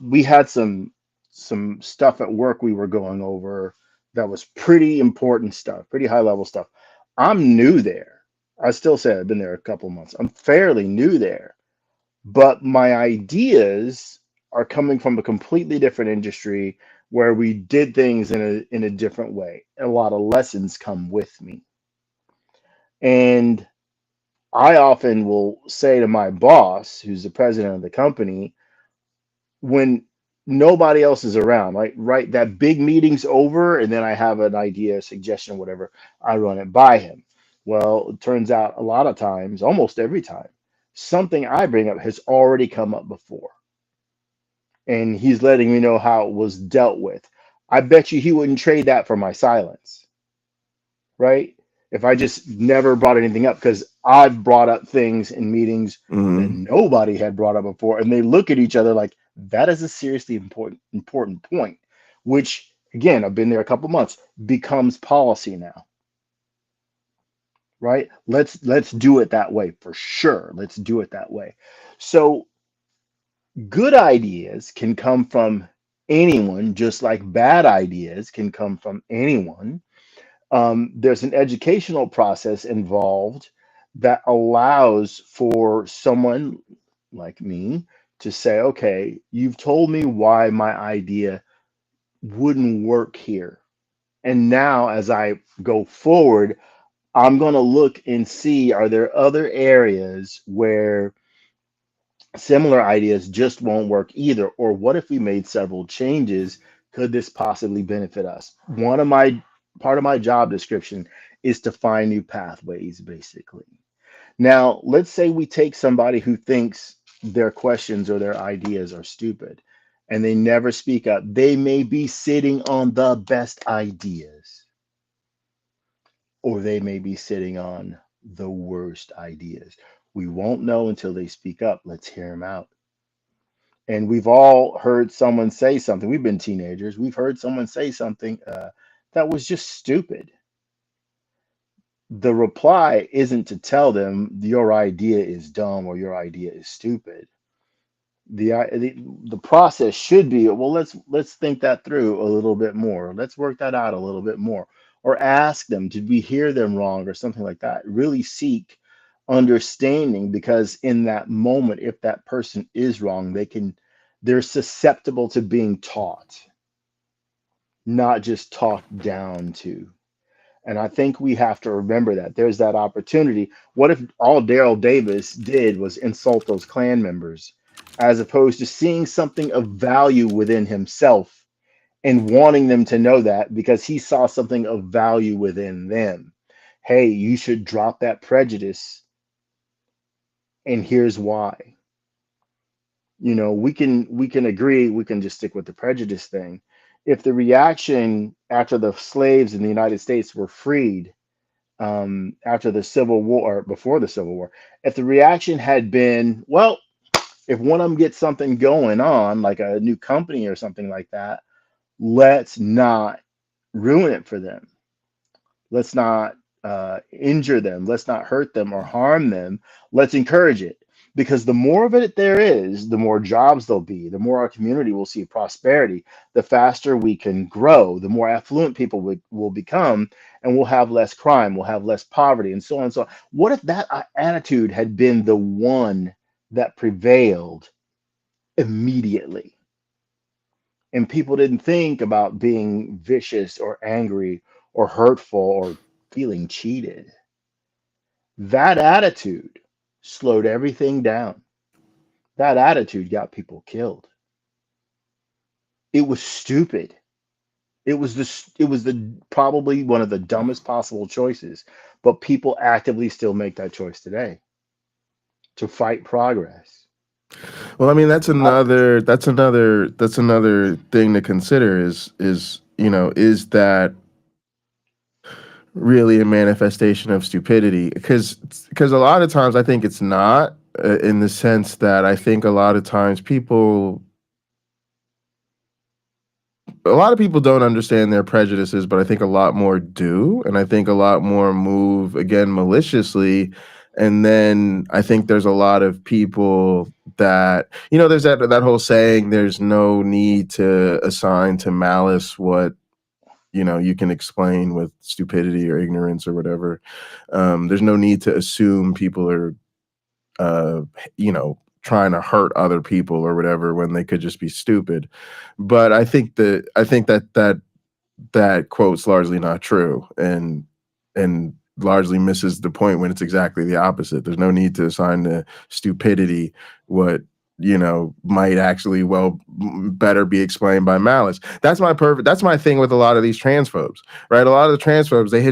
We had some stuff at work we were going over that was pretty important stuff, pretty high level stuff. I'm new there. I still say I've been there a couple months. I'm fairly new there, but my ideas are coming from a completely different industry where we did things in a different way. A lot of lessons come with me. And I often will say to my boss, who's the president of the company, when nobody else is around, like, right, that big meeting's over, and then I have an idea, a suggestion, whatever, I run it by him. Well, it turns out a lot of times, almost every time, something I bring up has already come up before, and he's letting me know how it was dealt with. I bet you he wouldn't trade that for my silence, right? If I just never brought anything up, because I've brought up things in meetings that nobody had brought up before, and they look at each other like, that is a seriously important point, which, again, I've been there a couple months, becomes policy now, right? Let's do it that way for sure. Let's do it that way. So good ideas can come from anyone, just like bad ideas can come from anyone. There's an educational process involved that allows for someone like me to say, okay, you've told me why my idea wouldn't work here. And now as I go forward, I'm going to look and see, are there other areas where similar ideas just won't work either? Or what if we made several changes? Could this possibly benefit us? Part of my job description is to find new pathways, basically. Now, let's say we take somebody who thinks their questions or their ideas are stupid and they never speak up. They may be sitting on the best ideas, or they may be sitting on the worst ideas. We won't know until they speak up. Let's hear them out. And we've all heard someone say something. We've been teenagers. We've heard someone say something that was just stupid. The reply isn't to tell them your idea is dumb or your idea is stupid. The process should be, well, let's think that through a little bit more. Let's work that out a little bit more, or ask them, did we hear them wrong, or something like that. Really seek understanding, because in that moment, if that person is wrong, they're susceptible to being taught, not just talked down to. And I think we have to remember that there's that opportunity. What if all Daryl Davis did was insult those Klan members, as opposed to seeing something of value within himself and wanting them to know that because he saw something of value within them? Hey, you should drop that prejudice, and here's why. You know, we can agree, we can just stick with the prejudice thing. If the reaction after the slaves in the United States were freed, after the Civil War, or before the Civil War, if the reaction had been, well, if one of them gets something going on, like a new company or something like that, let's not ruin it for them. Let's not injure them. Let's not hurt them or harm them. Let's encourage it. Because the more of it there is, the more jobs there'll be, the more our community will see prosperity, the faster we can grow, the more affluent people will become, and we'll have less crime, we'll have less poverty, and so on and so on. What if that attitude had been the one that prevailed immediately? And people didn't think about being vicious or angry or hurtful or feeling cheated. That attitude slowed everything down. That attitude got people killed. It was stupid. It was the probably one of the dumbest possible choices, but people actively still make that choice today to fight progress. Well, I mean, that's another thing to consider is is that really a manifestation of stupidity? Because a lot of times I think it's not, in the sense that I think a lot of people don't understand their prejudices, but I think a lot more do, and I think a lot more move again maliciously. And then I think there's a lot of people that, there's that whole saying, there's no need to assign to malice what you can explain with stupidity or ignorance or whatever. There's no need to assume people are uh trying to hurt other people or whatever when they could just be stupid. But I think that quote's largely not true, and largely misses the point when it's exactly the opposite. There's no need to assign to stupidity what might actually better be explained by malice. That's my thing with a lot of these transphobes, right? A lot of the transphobes, they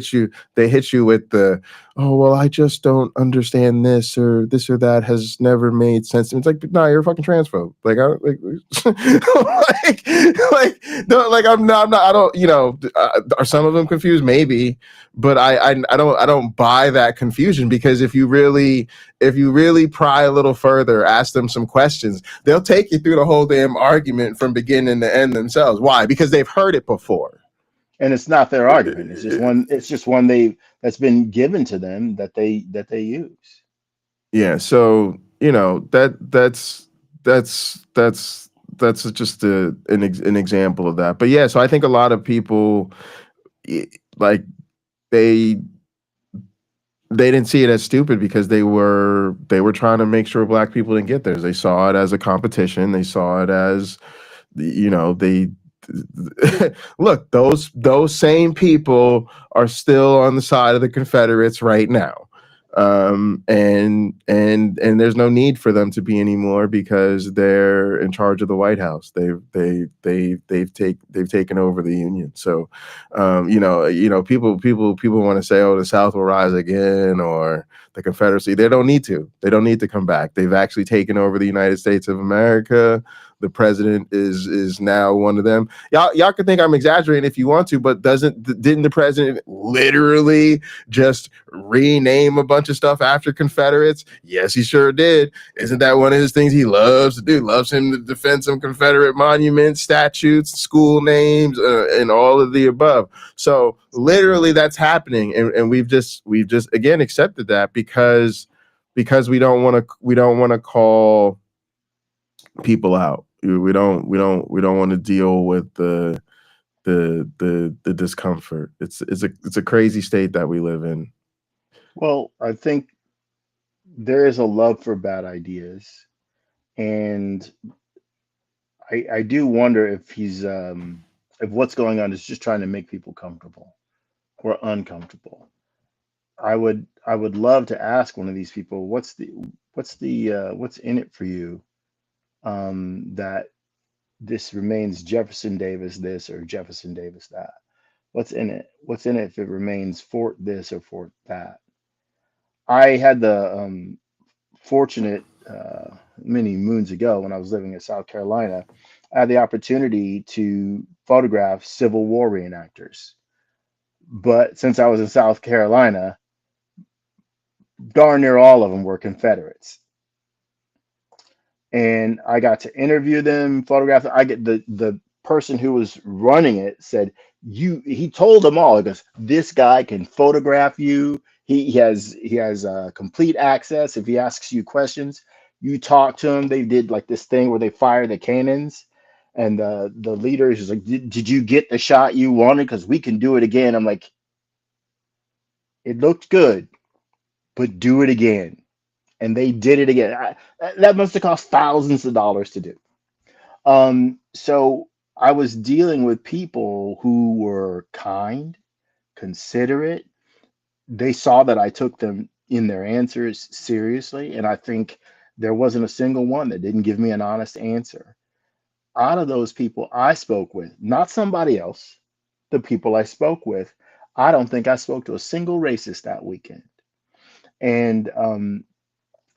hit you with the, oh well, I just don't understand this or that has never made sense. And it's like, nah, you're a fucking transphobe. Like, I don't, are some of them confused? Maybe, but I don't buy that confusion, because if you really pry a little further, ask them some questions, they'll take you through the whole damn argument from beginning to end themselves. Why? Because they've heard it before. And it's not their argument. It's just one that's been given to them that they use. Yeah. So that's just an example of that. But yeah, so I think a lot of people, like, they didn't see it as stupid because they were trying to make sure black people didn't get theirs. They saw it as a competition. They saw it as, they look, those same people are still on the side of the Confederates right now. And there's no need for them to be anymore, because they're in charge of the White House. They've taken over the Union. So people want to say, oh, the South will rise again, or the Confederacy. They don't need to come back. They've actually taken over the United States of America. The president is now one of them. Y'all can think I'm exaggerating if you want to, but didn't the president literally just rename a bunch of stuff after Confederates? Yes, he sure did. Isn't that one of his things he loves to do? Loves him to defend some Confederate monuments, statues, school names, and all of the above. So literally that's happening, and we've just again accepted that because we don't want to call people out. We don't want to deal with the discomfort. It's a crazy state that we live in. Well, I think there is a love for bad ideas, and I do wonder if he's if what's going on is just trying to make people comfortable. or uncomfortable. I would love to ask one of these people, what's in it for you, that this remains Jefferson Davis this or Jefferson Davis that? What's in it? What's in it if it remains Fort this or Fort that? I had the fortunate many moons ago when I was living in South Carolina, I had the opportunity to photograph Civil War reenactors. But since I was in South Carolina, darn near all of them were Confederates. And I got to interview them, photograph them. I get the person who was running it said, he told them all, he goes, this guy can photograph you. He has complete access. If he asks you questions, you talk to him. They did like this thing where they fire the cannons, and the leader is like, did you get the shot you wanted? Because we can do it again. I'm like, it looked good, but do it again. And they did it again. That must have cost thousands of dollars to do. So I was dealing with people who were kind, considerate. They saw that I took them in their answers seriously, and I think there wasn't a single one that didn't give me an honest answer. Out of those people I spoke with, not somebody else, the people I spoke with, I don't think I spoke to a single racist that weekend. And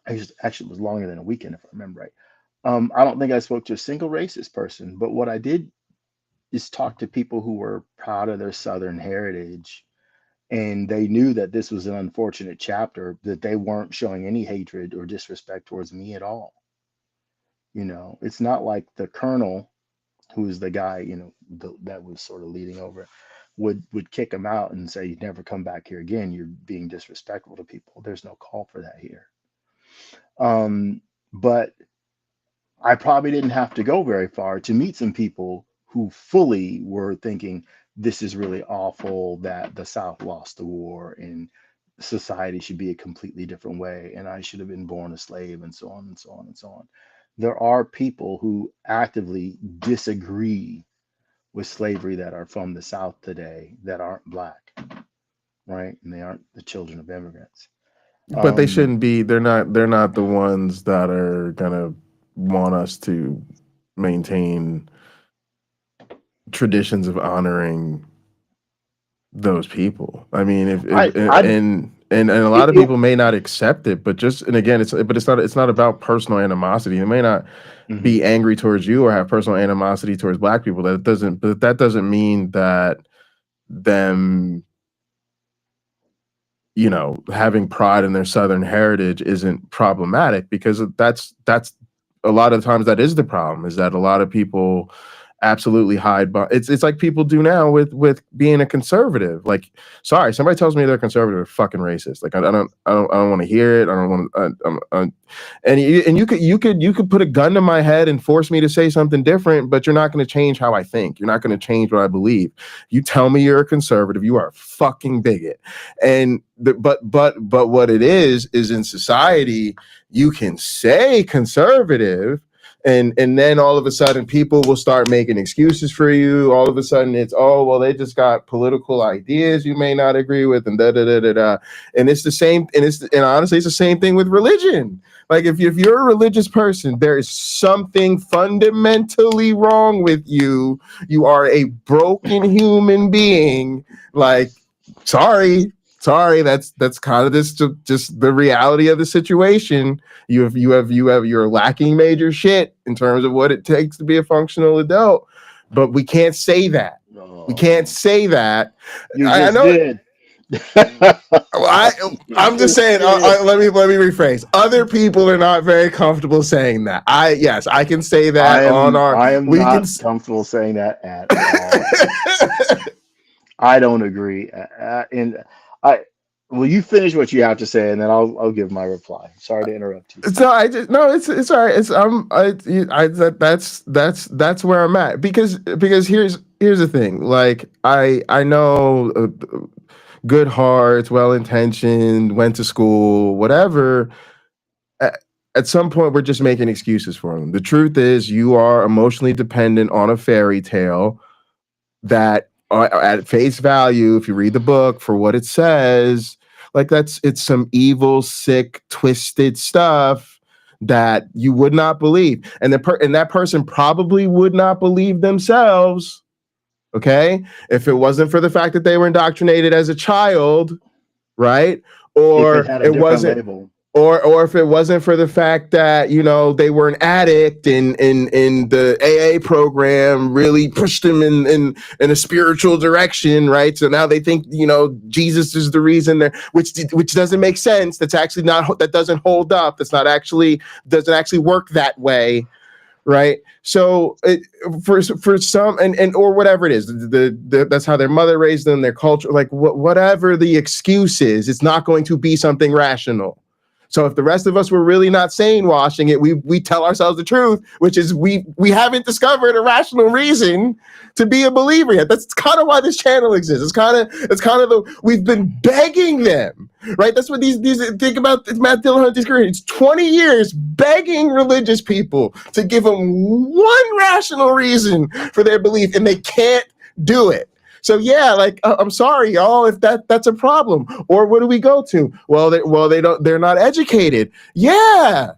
actually, it was longer than a weekend, if I remember right. I don't think I spoke to a single racist person, but what I did is talk to people who were proud of their Southern heritage, and they knew that this was an unfortunate chapter, that they weren't showing any hatred or disrespect towards me at all. You know, it's not like the colonel, who is the guy, you know, that was sort of leading over, would kick him out and say, you never come back here again. You're being disrespectful to people. There's no call for that here. But I probably didn't have to go very far to meet some people who fully were thinking this is really awful that the South lost the war and society should be a completely different way and I should have been born a slave, and so on and so on and so on. There are people who actively disagree with slavery that are from the South today that aren't Black, right? And they aren't the children of immigrants. But they shouldn't be. They're not the ones that are gonna want us to maintain traditions of honoring those people. I mean, and a lot of people may not accept it, but again, it's not about personal animosity. They may not be angry towards you or have personal animosity towards Black people. That doesn't mean that them, you know, having pride in their Southern heritage isn't problematic, because that's a lot of times that is the problem, is that a lot of people absolutely hide. But it's like people do now with being a conservative. Like, sorry, somebody tells me they're conservative, they're fucking racist. Like, I don't want to hear it. I don't want. And you could put a gun to my head and force me to say something different, but you're not going to change how I think. You're not going to change what I believe. You tell me you're a conservative, you are a fucking bigot. And but what it is in society, you can say conservative, and then all of a sudden people will start making excuses for you. All of a sudden it's, oh, well, they just got political ideas you may not agree with, and and it's the same. And honestly, it's the same thing with religion. Like, if you're a religious person, there is something fundamentally wrong with you. You are a broken human being. Like, sorry, that's kind of just the reality of the situation. You're lacking major shit in terms of what it takes to be a functional adult, but we can't say that. We can't say that. I know. Did. I'm just saying. Let me rephrase. Other people are not very comfortable saying that. I can say that I am not comfortable saying that at all. I don't agree. Will you finish what you have to say, and then I'll give my reply. Sorry to interrupt you. So it's all right. That's where I'm at, because here's the thing. Like, I know good hearts, well intentioned, went to school, whatever. At some point, we're just making excuses for them. The truth is, you are emotionally dependent on a fairy tale that at face value, if you read the book for what it says, like it's some evil, sick, twisted stuff that you would not believe, and that person probably would not believe themselves. Okay, if it wasn't for the fact that they were indoctrinated as a child, right? If Or it had a it different wasn't, label. or if it wasn't for the fact that, you know, they were an addict and in the AA program really pushed them in a spiritual direction, right? So now they think, you know, Jesus is the reason there, which doesn't make sense. That's actually not, that doesn't hold up. That's not actually, doesn't actually work that way. Right. So for some and or whatever it is, that's how their mother raised them, their culture, like whatever the excuse is, it's not going to be something rational. So if the rest of us were really not sane washing it, we tell ourselves the truth, which is we haven't discovered a rational reason to be a believer yet. That's kind of why this channel exists. It's kind of the, we've been begging them, right? That's what these think about Matt Dillahunty's career. It's 20 years begging religious people to give them one rational reason for their belief, and they can't do it. So yeah, like I'm sorry, y'all, if that's a problem. Or what do we go to? Well, they're not educated. Yeah,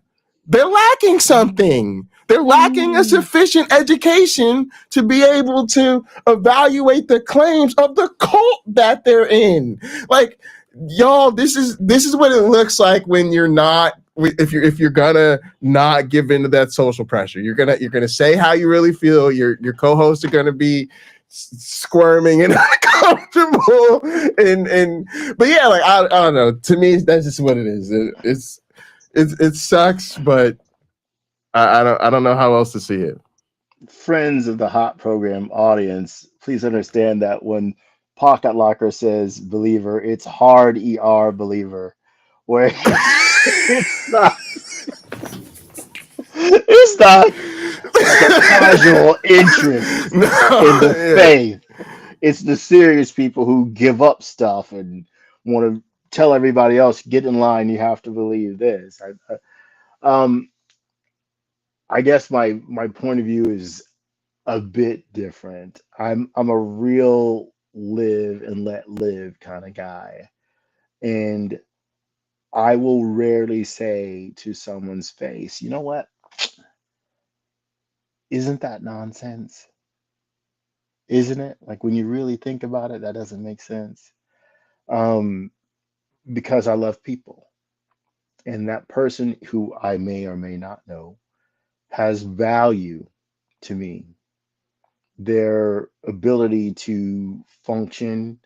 they're lacking something. They're lacking a sufficient education to be able to evaluate the claims of the cult that they're in. Like, y'all, this is what it looks like when you're not, if you're gonna not give into that social pressure. You're gonna say how you really feel. Your co-hosts are gonna be squirming and uncomfortable, and but yeah, like I don't know. To me, that's just what it is. It sucks, but I don't know how else to see it. Friends of the Hot Program audience, please understand that when Pocket Locker says believer, it's hard believer, where it's not like a casual interest in the faith. It's the serious people who give up stuff and want to tell everybody else, get in line, you have to believe this. I guess my point of view is a bit different. I'm a real live and let live kind of guy. And I will rarely say to someone's face, you know what? Isn't that nonsense? Isn't it? Like when you really think about it, that doesn't make sense. Um, because I love people. And that person who I may or may not know has value to me. Their ability to function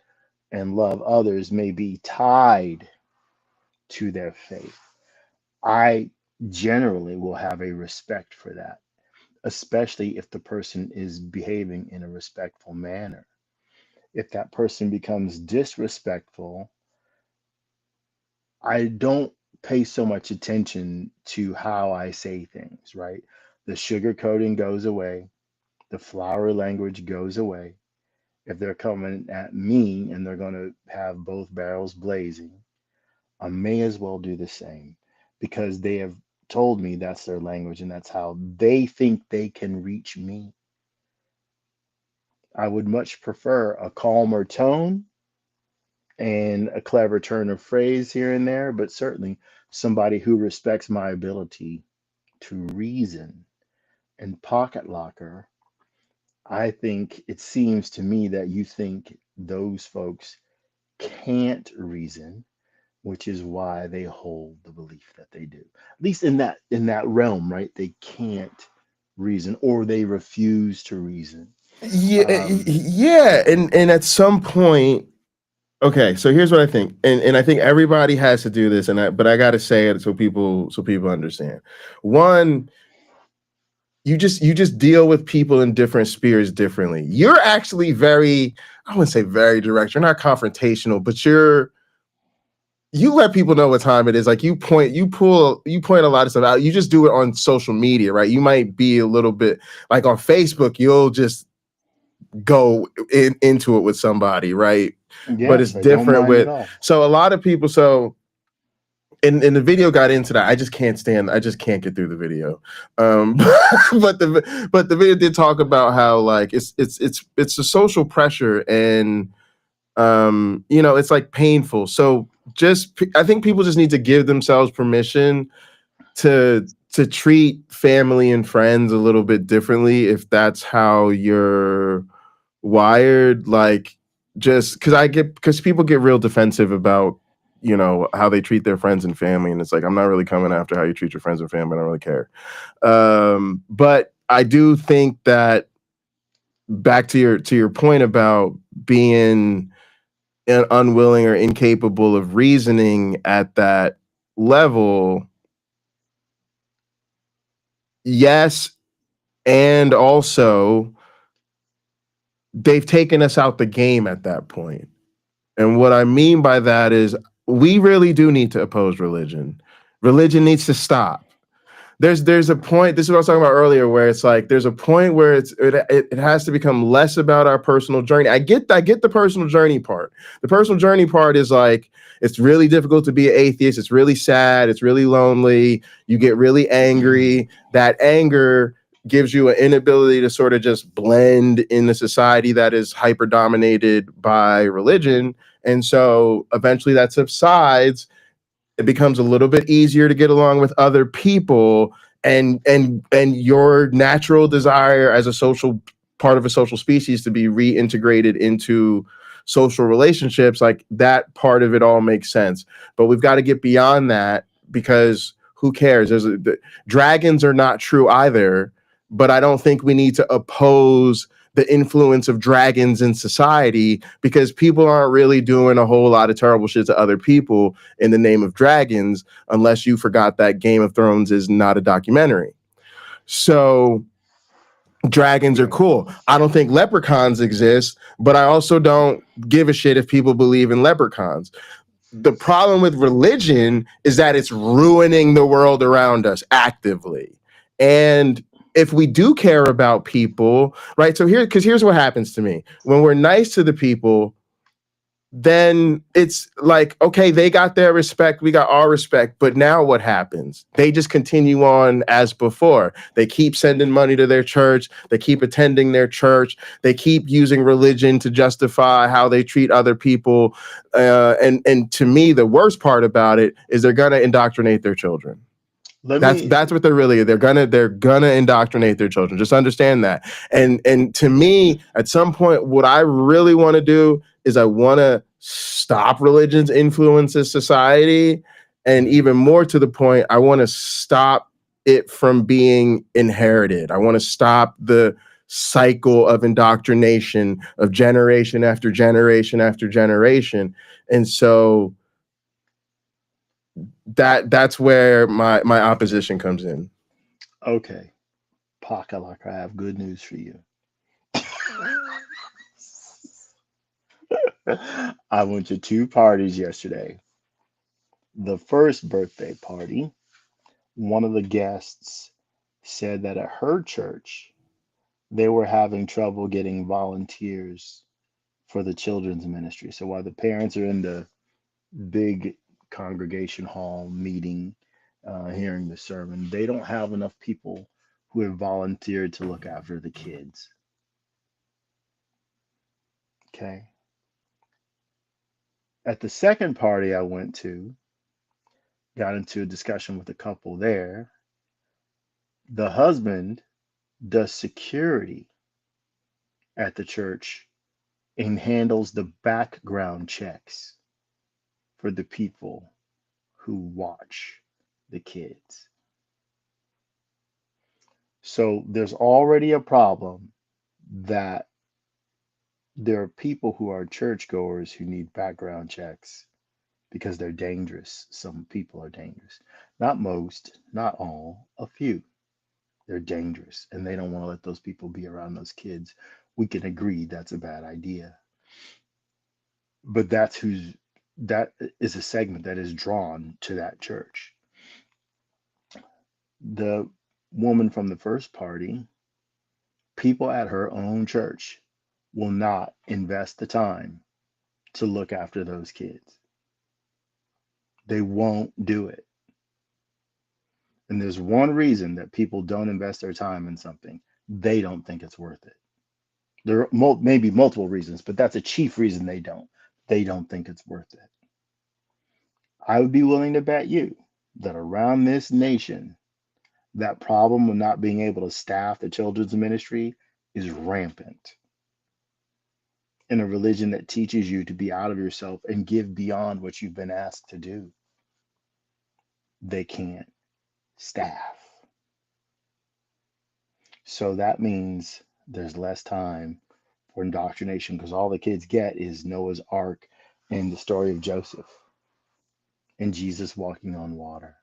and love others may be tied to their faith. I generally will have a respect for that, especially if the person is behaving in a respectful manner. If that person becomes disrespectful, I don't pay so much attention to how I say things, right? The sugarcoating goes away, the flowery language goes away. If they're coming at me and they're going to have both barrels blazing, I may as well do the same because they have told me that's their language and that's how they think they can reach me. I would much prefer a calmer tone and a clever turn of phrase here and there, but certainly somebody who respects my ability to reason. And Pocket Locker, I think it seems to me that you think those folks can't reason, which is why they hold the belief that they do. At least in that realm, right? They can't reason or they refuse to reason. Yeah, and at some point, okay, so here's what I think, and I think everybody has to do this, but I got to say it so people understand. One, you just deal with people in different spheres differently. You're actually very, I wouldn't say very direct. You're not confrontational, but you let people know what time it is. Like you point a lot of stuff out. You just do it on social media, right? You might be a little bit like on Facebook, you'll just go into it with somebody, right? But it's Yes, I don't different mind at with, all. so a lot of people, so and the video got into that. I just can't get through the video. But the video did talk about how like it's a social pressure, and it's like painful. So I think people just need to give themselves permission to treat family and friends a little bit differently if that's how you're wired. Like, just because people get real defensive about how they treat their friends and family, and it's like, I'm not really coming after how you treat your friends and family. I don't really care. But I do think that, back to your point about being unwilling or incapable of reasoning at that level, yes, and also they've taken us out the game at that point. And what I mean by that is, we really do need to oppose religion. Religion needs to stop. There's a point, this is what I was talking about earlier, where it's like there's a point where it has to become less about our personal journey. I get the personal journey part. The personal journey part is like, it's really difficult to be an atheist. It's really sad. It's really lonely. You get really angry. That anger gives you an inability to sort of just blend in the society that is hyper dominated by religion. And so eventually that subsides. It becomes a little bit easier to get along with other people, and your natural desire as a social part of a social species to be reintegrated into social relationships, like that part of it all makes sense. But we've got to get beyond that, because who cares? Dragons are not true either, but I don't think we need to oppose the influence of dragons in society, because people aren't really doing a whole lot of terrible shit to other people in the name of dragons, unless you forgot that Game of Thrones is not a documentary. So dragons are cool. I don't think leprechauns exist, but I also don't give a shit if people believe in leprechauns. The problem with religion is that it's ruining the world around us actively. And if we do care about people, right? So here's what happens to me. When we're nice to the people, then it's like, okay, they got their respect, we got our respect, but now what happens? They just continue on as before. They keep sending money to their church, they keep attending their church, they keep using religion to justify how they treat other people. And to me, the worst part about it is they're gonna indoctrinate their children. That's what they're gonna indoctrinate their children. Just understand that. And to me, at some point, what I really want to do is I want to stop religion's influence in society, and even more to the point, I want to stop it from being inherited. I want to stop the cycle of indoctrination of generation after generation after generation. And so that's where my opposition comes in. Okay, Pakalak, I have good news for you. I went to 2 parties yesterday. The first birthday party, one of the guests said that at her church, they were having trouble getting volunteers for the children's ministry. So while the parents are in the big congregation hall meeting, hearing the sermon, they don't have enough people who have volunteered to look after the kids. Okay. At the second party I went to, got into a discussion with a couple there. The husband does security at the church and handles the background checks for the people who watch the kids. So there's already a problem that there are people who are churchgoers who need background checks because they're dangerous. Some people are dangerous. Not most, not all, a few. They're dangerous and they don't want to let those people be around those kids. We can agree that's a bad idea. But that is a segment that is drawn to that church. The woman from the first party, people at her own church will not invest the time to look after those kids. They won't do it. And there's one reason that people don't invest their time in something. They don't think it's worth it. There are maybe multiple reasons, but that's a chief reason they don't. They don't think it's worth it. I would be willing to bet you that around this nation, that problem of not being able to staff the children's ministry is rampant in a religion that teaches you to be out of yourself and give beyond what you've been asked to do. They can't staff. So that means there's less time for indoctrination because all the kids get is Noah's Ark and the story of Joseph and Jesus walking on water.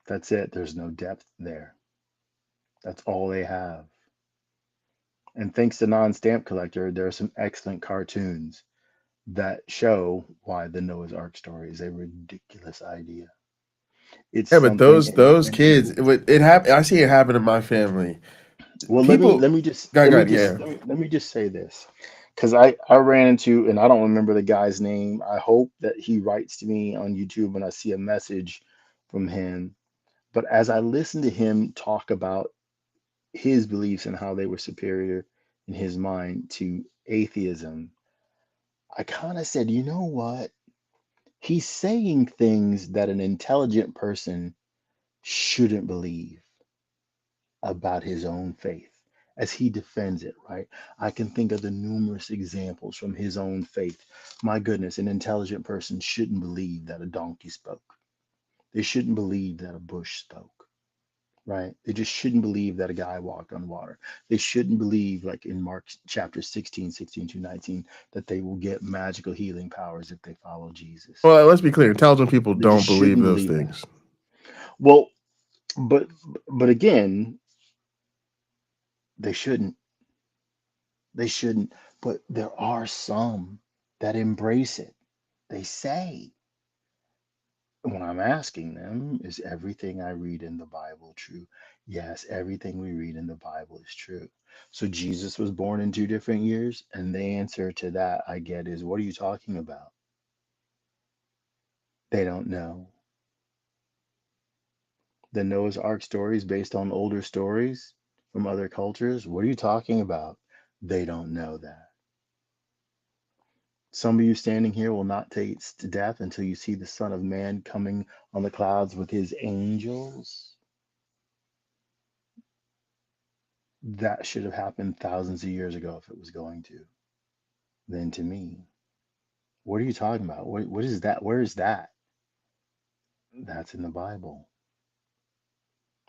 That's it. There's no depth there. That's all they have. And thanks to Non-Stamp Collector, there are some excellent cartoons that show why the Noah's Ark story is a ridiculous idea. It's Yeah, but something. those kids, it happened. I see it happen in my family. Well, People, let me just God, let me God, just yeah. let me just say this, because I ran into, and I don't remember the guy's name. I hope that he writes to me on YouTube and I see a message from him. But as I listened to him talk about his beliefs and how they were superior in his mind to atheism, I kind of said, you know what? He's saying things that an intelligent person shouldn't believe about his own faith as he defends it, right? I can think of the numerous examples from his own faith. My goodness, an intelligent person shouldn't believe that a donkey spoke. They shouldn't believe that a bush spoke, right? They just shouldn't believe that a guy walked on water. They shouldn't believe, like in Mark chapter 16 to 19, that they will get magical healing powers if they follow Jesus. Well, let's be clear. Intelligent people They just don't believe shouldn't those believe that. things. Well, but again, they shouldn't. They shouldn't. But there are some that embrace it. They say, when I'm asking them, is everything I read in the Bible true? Yes, everything we read in the Bible is true. So Jesus was born in 2 different years, and the answer to that I get is, what are you talking about? They don't know. The Noah's Ark story is based on older stories from other cultures. What are you talking about? They don't know that. Some of you standing here will not taste death until you see the Son of Man coming on the clouds with his angels. That should have happened thousands of years ago if it was going to. Then to me, what are you talking about? What is that? Where is that? That's in the Bible.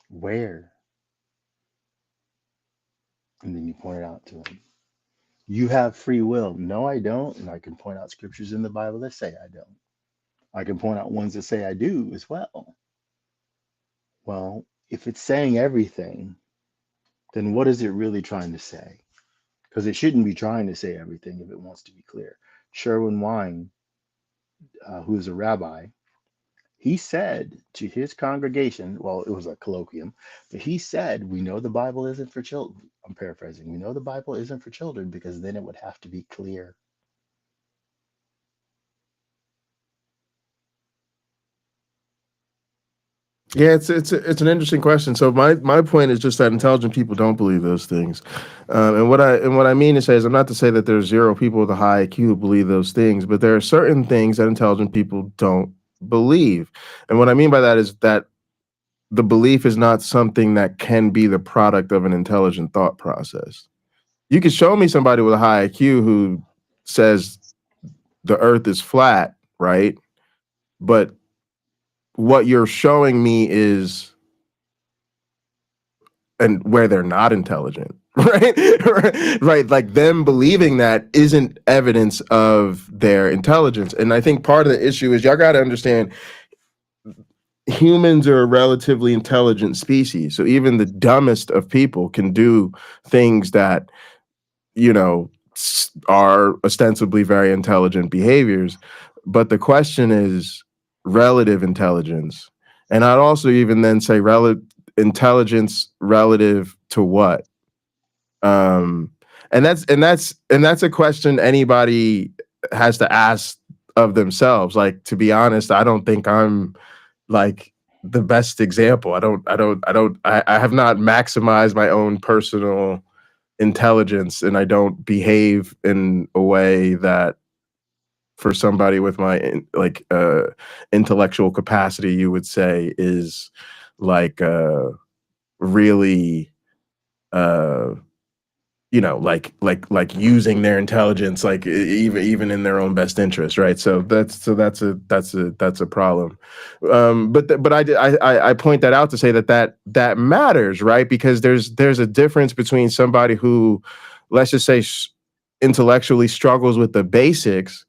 Where? And then you point it out to him. You have free will. No, I don't. And I can point out scriptures in the Bible that say I don't. I can point out ones that say I do as well. Well, if it's saying everything, then what is it really trying to say? Because it shouldn't be trying to say everything if it wants to be clear. Sherwin Wine, who is a rabbi, he said to his congregation, well, it was a colloquium, but he said, we know the Bible isn't for children. I'm paraphrasing. We know the Bible isn't for children because then it would have to be clear. Yeah, it's an interesting question. So my point is just that intelligent people don't believe those things, and what I mean to say is I'm not to say that there's zero people with a high IQ who believe those things, but there are certain things that intelligent people don't believe, and what I mean by that is that the belief is not something that can be the product of an intelligent thought process. You can show me somebody with a high IQ who says the Earth is flat, right? But what you're showing me is and where they're not intelligent, right? Right, like them believing that isn't evidence of their intelligence. And I think part of the issue is y'all got to understand humans are a relatively intelligent species. So even the dumbest of people can do things that, you know, are ostensibly very intelligent behaviors. But the question is relative intelligence. And I'd also even then say intelligence relative to what? And that's a question anybody has to ask of themselves. Like, to be honest, I don't think I'm like the best example. I have not maximized my own personal intelligence, and I don't behave in a way that for somebody with my intellectual capacity you would say is like really like using their intelligence like even in their own best interest, right? So that's a problem. But I point that out to say that matters, right? Because there's a difference between somebody who, let's just say, intellectually struggles with the basics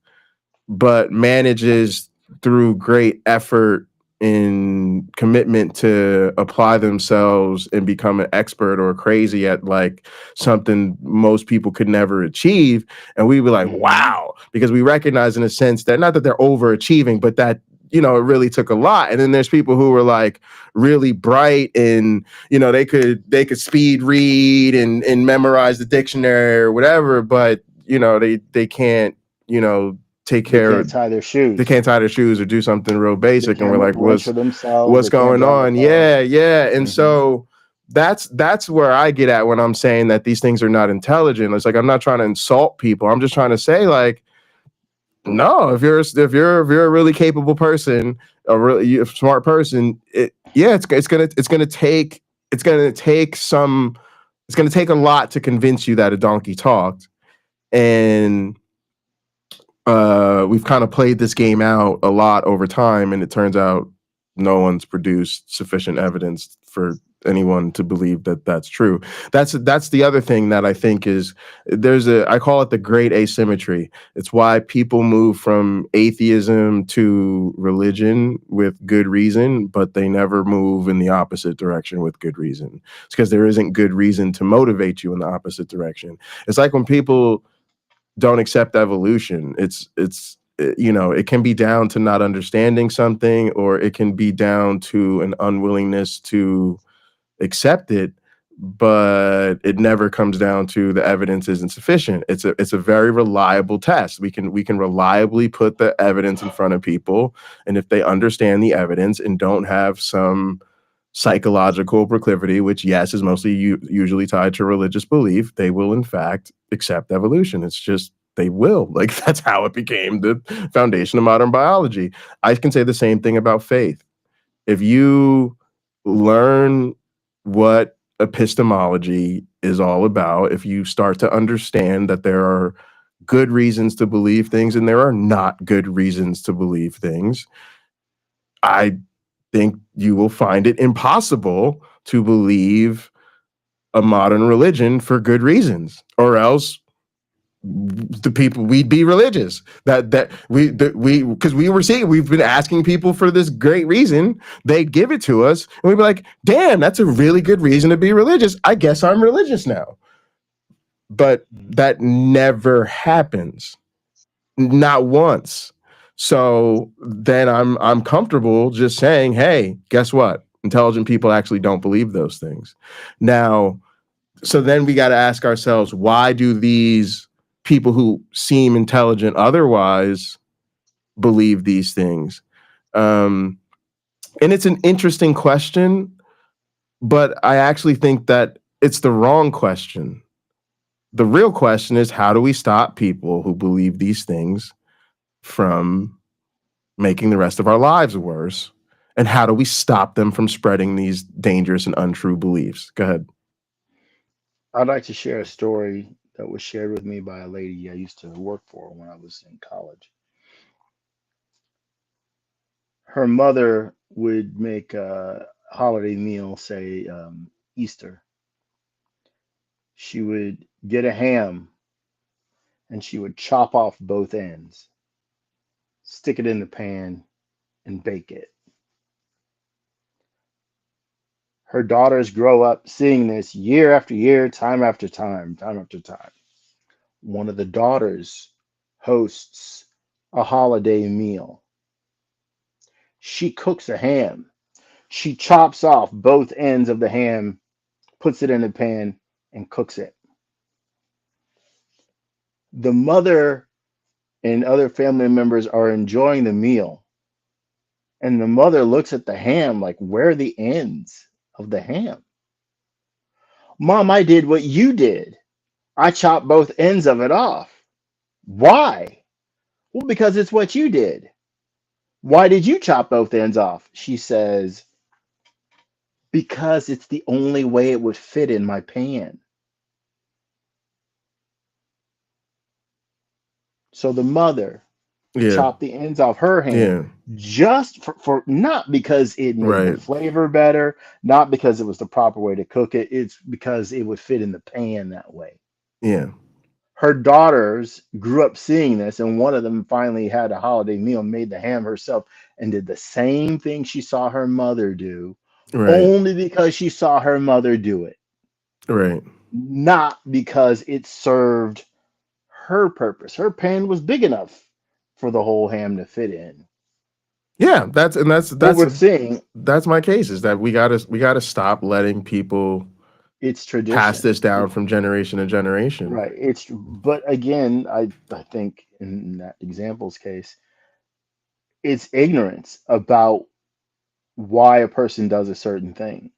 but manages through great effort in commitment to apply themselves and become an expert or crazy at like something most people could never achieve. And we'd be like, wow, because we recognize in a sense that not that they're overachieving, but that, you know, it really took a lot. And then there's people who were like really bright and, you know, they could speed read and memorize the dictionary or whatever, but, you know, they can't, you know, take care They can't tie their shoes. They can't tie their shoes or do something real basic. And we're like, what's themselves. going on? Yeah. And so that's where I get at when I'm saying that these things are not intelligent. It's like, I'm not trying to insult people. I'm just trying to say, like, no, if you're a really capable person, a really smart person, it's gonna take a lot to convince you that a donkey talked. And we've kind of played this game out a lot over time, and it turns out no one's produced sufficient evidence for anyone to believe that that's true. That's the other thing that I think is I call it the great asymmetry. It's why people move from atheism to religion with good reason, but they never move in the opposite direction with good reason. It's because there isn't good reason to motivate you in the opposite direction. It's like when people don't accept evolution. It's you know, it can be down to not understanding something, or it can be down to an unwillingness to accept it, but it never comes down to the evidence isn't sufficient. It's a very reliable test. We can reliably put the evidence in front of people, and if they understand the evidence and don't have some psychological proclivity, which yes is mostly usually tied to religious belief, they will in fact accept evolution. It's just they will. Like, that's how it became the foundation of modern biology. I can say the same thing about faith. If you learn what epistemology is all about, if you start to understand that there are good reasons to believe things and there are not good reasons to believe things, I think you will find it impossible to believe a modern religion for good reasons, or else we'd be religious. Because we've been asking people for this great reason, they give it to us, and we'd be like, damn, that's a really good reason to be religious. I guess I'm religious now. But that never happens, not once. So then I'm comfortable just saying, hey, guess what? Intelligent people actually don't believe those things. Now, so then we got to ask ourselves, why do these people who seem intelligent otherwise believe these things? And it's an interesting question, but I actually think that it's the wrong question. The real question is, how do we stop people who believe these things from making the rest of our lives worse? And how do we stop them from spreading these dangerous and untrue beliefs? Go ahead. I'd like to share a story that was shared with me by a lady I used to work for when I was in college. Her mother would make a holiday meal, say Easter. She would get a ham and she would chop off both ends, stick it in the pan, and bake it. Her daughters grow up seeing this year after year, time after time. One of the daughters hosts a holiday meal. She cooks a ham. She chops off both ends of the ham, puts it in a pan, and cooks it. The mother and other family members are enjoying the meal. And the mother looks at the ham like, where are the ends of the ham? Mom, I did what you did. I chopped both ends of it off. Why? Well, because it's what you did. Why did you chop both ends off? She says, because it's the only way it would fit in my pan. So the mother Yeah. chopped the ends off her ham Yeah. just for not because it made the Right. flavor better, not because it was the proper way to cook it. It's because it would fit in the pan that way. Yeah. Her daughters grew up seeing this, and one of them finally had a holiday meal, made the ham herself, and did the same thing she saw her mother do, Right. only because she saw her mother do it, Right. not because it served her purpose. Her pan was big enough for the whole ham to fit in. Yeah, What we're seeing, that's my case, is that we gotta stop letting people it's pass tradition. this down from generation to generation. Right. But again, I think in that example's case, it's ignorance about why a person does a certain thing.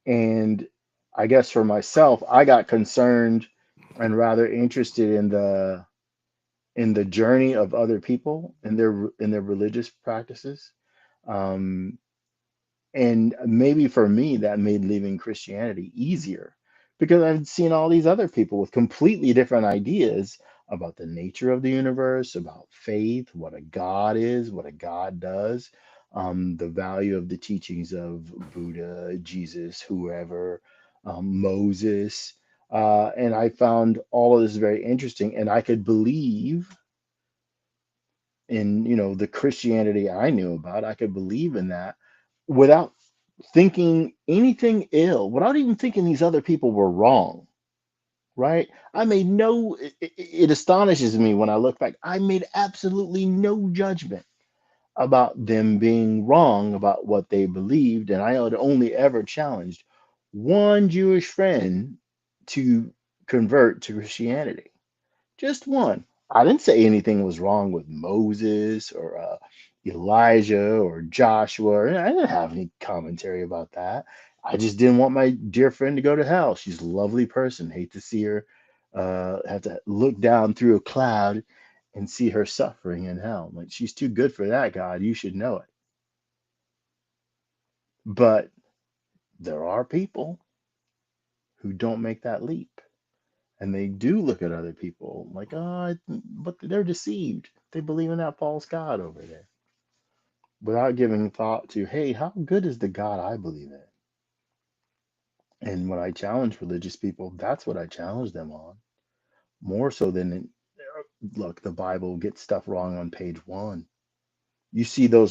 And I guess for myself, I got concerned and rather interested in the journey of other people and their religious practices. Um, and maybe for me, that made leaving Christianity easier because I've seen all these other people with completely different ideas about the nature of the universe, about faith, what a God is, what a God does, the value of the teachings of Buddha, Jesus, whoever, Moses. And I found all of this very interesting, and I could believe in, the Christianity I knew about. I could believe in that without thinking anything ill, without even thinking these other people were wrong, right? I made no, it astonishes me when I look back. I made absolutely no judgment about them being wrong about what they believed. And I had only ever challenged one Jewish friend to convert to Christianity. Just one. I didn't say anything was wrong with Moses or Elijah or Joshua. I didn't have any commentary about that. I just didn't want my dear friend to go to hell. She's a lovely person. Hate to see her have to look down through a cloud and see her suffering in hell. Like, she's too good for that, God. You should know it. But there are people who don't make that leap. And they do look at other people like, but they're deceived. They believe in that false God over there without giving thought to, hey, how good is the God I believe in? And when I challenge religious people, that's what I challenge them on. More so than, look, the Bible gets stuff wrong on page 1. You see the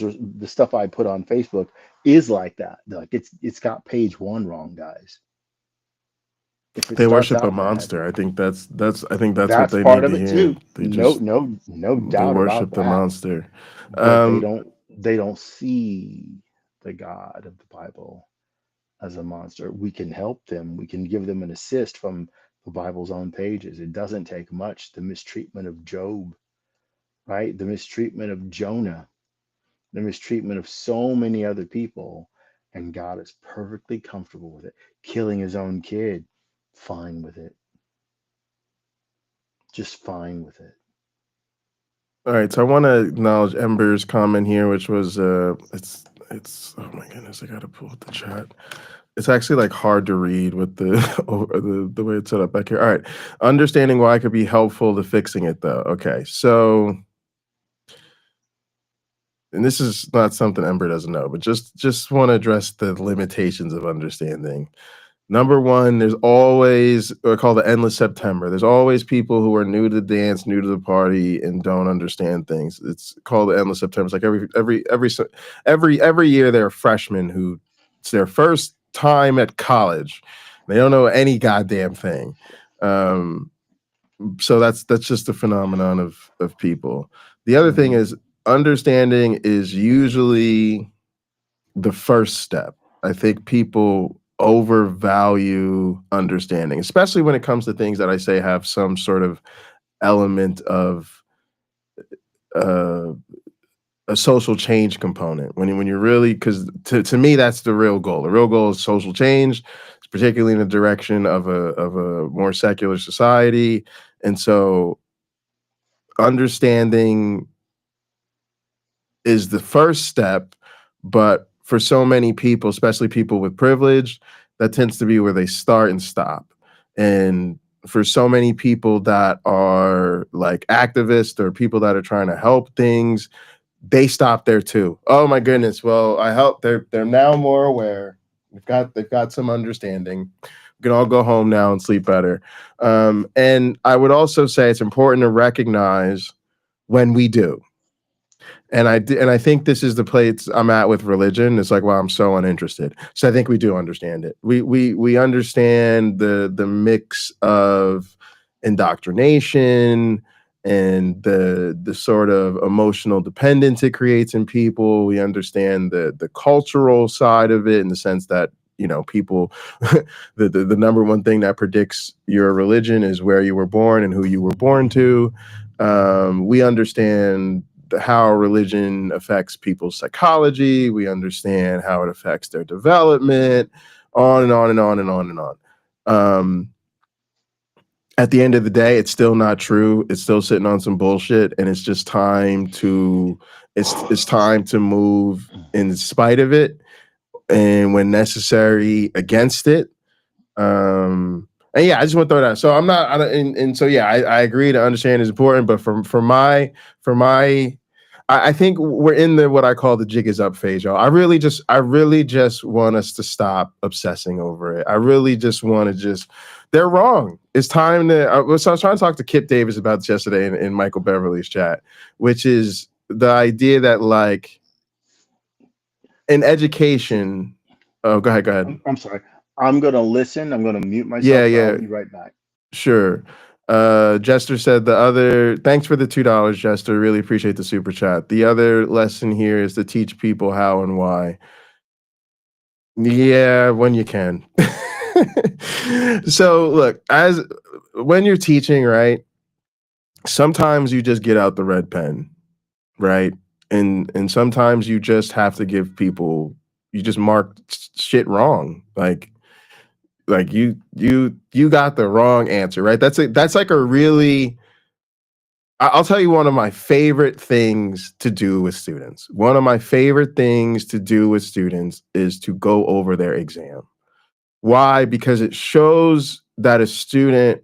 stuff I put on Facebook is like that. Like, it's got page 1 wrong, guys. If it They starts worship a out bad, monster. I think that's what that's they part need of to it hear. too. No They doubt about worship the that. monster. But they Um, don't see the God of the Bible as a monster. We can help them. We can give them an assist from the Bible's own pages. It doesn't take much. The mistreatment of Job, right? The mistreatment of Jonah, the mistreatment of so many other people, and God is perfectly comfortable with it. Killing his own kid, fine with it. Just fine with it. all right, so I want to acknowledge Ember's comment here, which was it's oh my goodness, I gotta pull up the chat. It's actually like hard to read with the way it's set up back here. All right, understanding why it could be helpful to fixing it though. Okay, so, and this is not something Ember doesn't know, but just want to address the limitations of understanding. Number one, there's always what I call the endless September. There's always people who are new to the dance, new to the party, and don't understand things. It's called the endless September. It's like every year there are freshmen who it's their first time at college. They don't know any goddamn thing. So that's just a phenomenon of people. The other thing Mhm. is understanding is usually the first step. I think people overvalue understanding, especially when it comes to things that I say have some sort of element of a social change component. When you're really, because to me that's the real goal. The real goal is social change, particularly in the direction of a more secular society. And so understanding is the first step, but for so many people, especially people with privilege, that tends to be where they start and stop. And for so many people that are like activists or people that are trying to help things, they stop there too. Oh my goodness. Well, I hope they're now more aware. They've got some understanding. We can all go home now and sleep better. And I would also say it's important to recognize when we do. And I think this is the place I'm at with religion. It's like, well, I'm so uninterested. So I think we do understand it. We understand the mix of indoctrination and the sort of emotional dependence it creates in people. We understand the cultural side of it in the sense that, you know, people, the number one thing that predicts your religion is where you were born and who you were born to. We understand how religion affects people's psychology. We understand how it affects their development, on and on and on and on and on. At the end of the day, it's still not true. It's still sitting on some bullshit, and it's just time to it's time to move in spite of it, and when necessary, against it. And yeah, I just want to throw that out. So I'm not, and so yeah, I agree to understand is important, but for my, I think we're in the what I call the jig is up phase, y'all. I really just want us to stop obsessing over it. I really just want to they're wrong. It's time to. So I was trying to talk to Kip Davis about this yesterday in Michael Beverly's chat, which is the idea that like in education. Oh, go ahead. I'm sorry. I'm gonna listen. I'm gonna mute myself. Yeah. I'll be right back. Sure. Jester said thanks for the $2, Jester. Really appreciate the super chat. The other lesson here is to teach people how and why. Yeah, when you can. So look, when you're teaching, right? Sometimes you just get out the red pen, right? And sometimes you just have to give people, you just mark shit wrong. Like you got the wrong answer, right? That's like a really, I'll tell you one of my favorite things to do with students. One of my favorite things to do with students is to go over their exam. Why? Because it shows that a student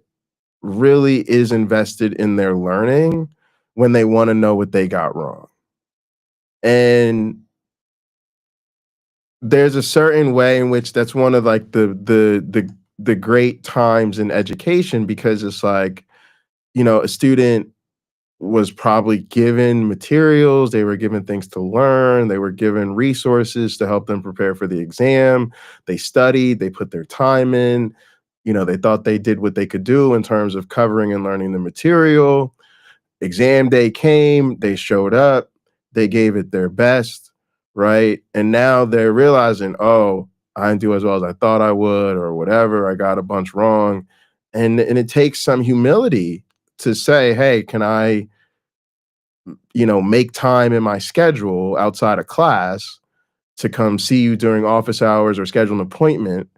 really is invested in their learning when they want to know what they got wrong. And there's a certain way in which that's one of like the great times in education, because it's like, you know, a student was probably given materials, they were given things to learn, they were given resources to help them prepare for the exam. They studied, they put their time in, you know, they thought they did what they could do in terms of covering and learning the material. Exam day came, they showed up, they gave it their best, right? And now they're realizing, oh, I didn't do as well as I thought I would, or whatever, I got a bunch wrong. And it takes some humility to say, hey, can I, you know, make time in my schedule outside of class to come see you during office hours or schedule an appointment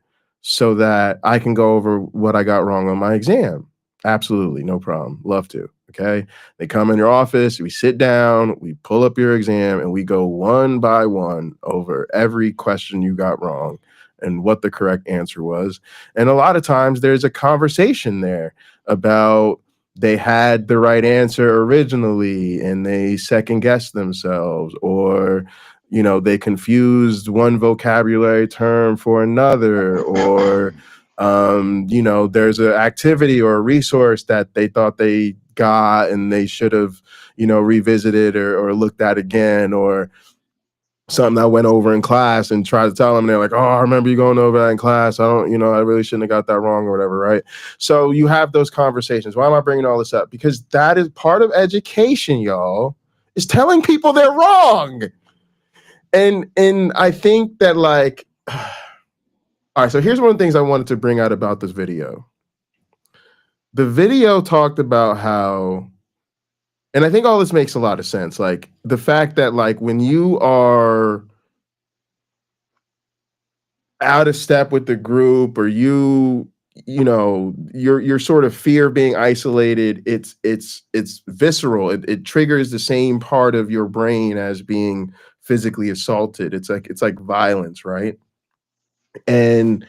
so that I can go over what I got wrong on my exam? Absolutely, no problem. Love to. Okay. They come in your office, we sit down, we pull up your exam, and we go one by one over every question you got wrong and what the correct answer was. And a lot of times there's a conversation there about they had the right answer originally and they second guessed themselves, or you know, they confused one vocabulary term for another, or you know, there's an activity or a resource that they thought they got and they should have, you know, revisited or looked at again, or something I went over in class and tried to tell them. They're like, oh, I remember you going over that in class. I don't, you know, I really shouldn't have got that wrong or whatever, right? So you have those conversations. Why am I bringing all this up? Because that is part of education, y'all, is telling people they're wrong. And I think that like, all right, so here's one of the things I wanted to bring out about this video. the video talked about how, and I think all this makes a lot of sense. Like the fact that like when you are out of step with the group, or you know, your sort of fear of being isolated, it's visceral. It triggers the same part of your brain as being physically assaulted. It's like violence, right? And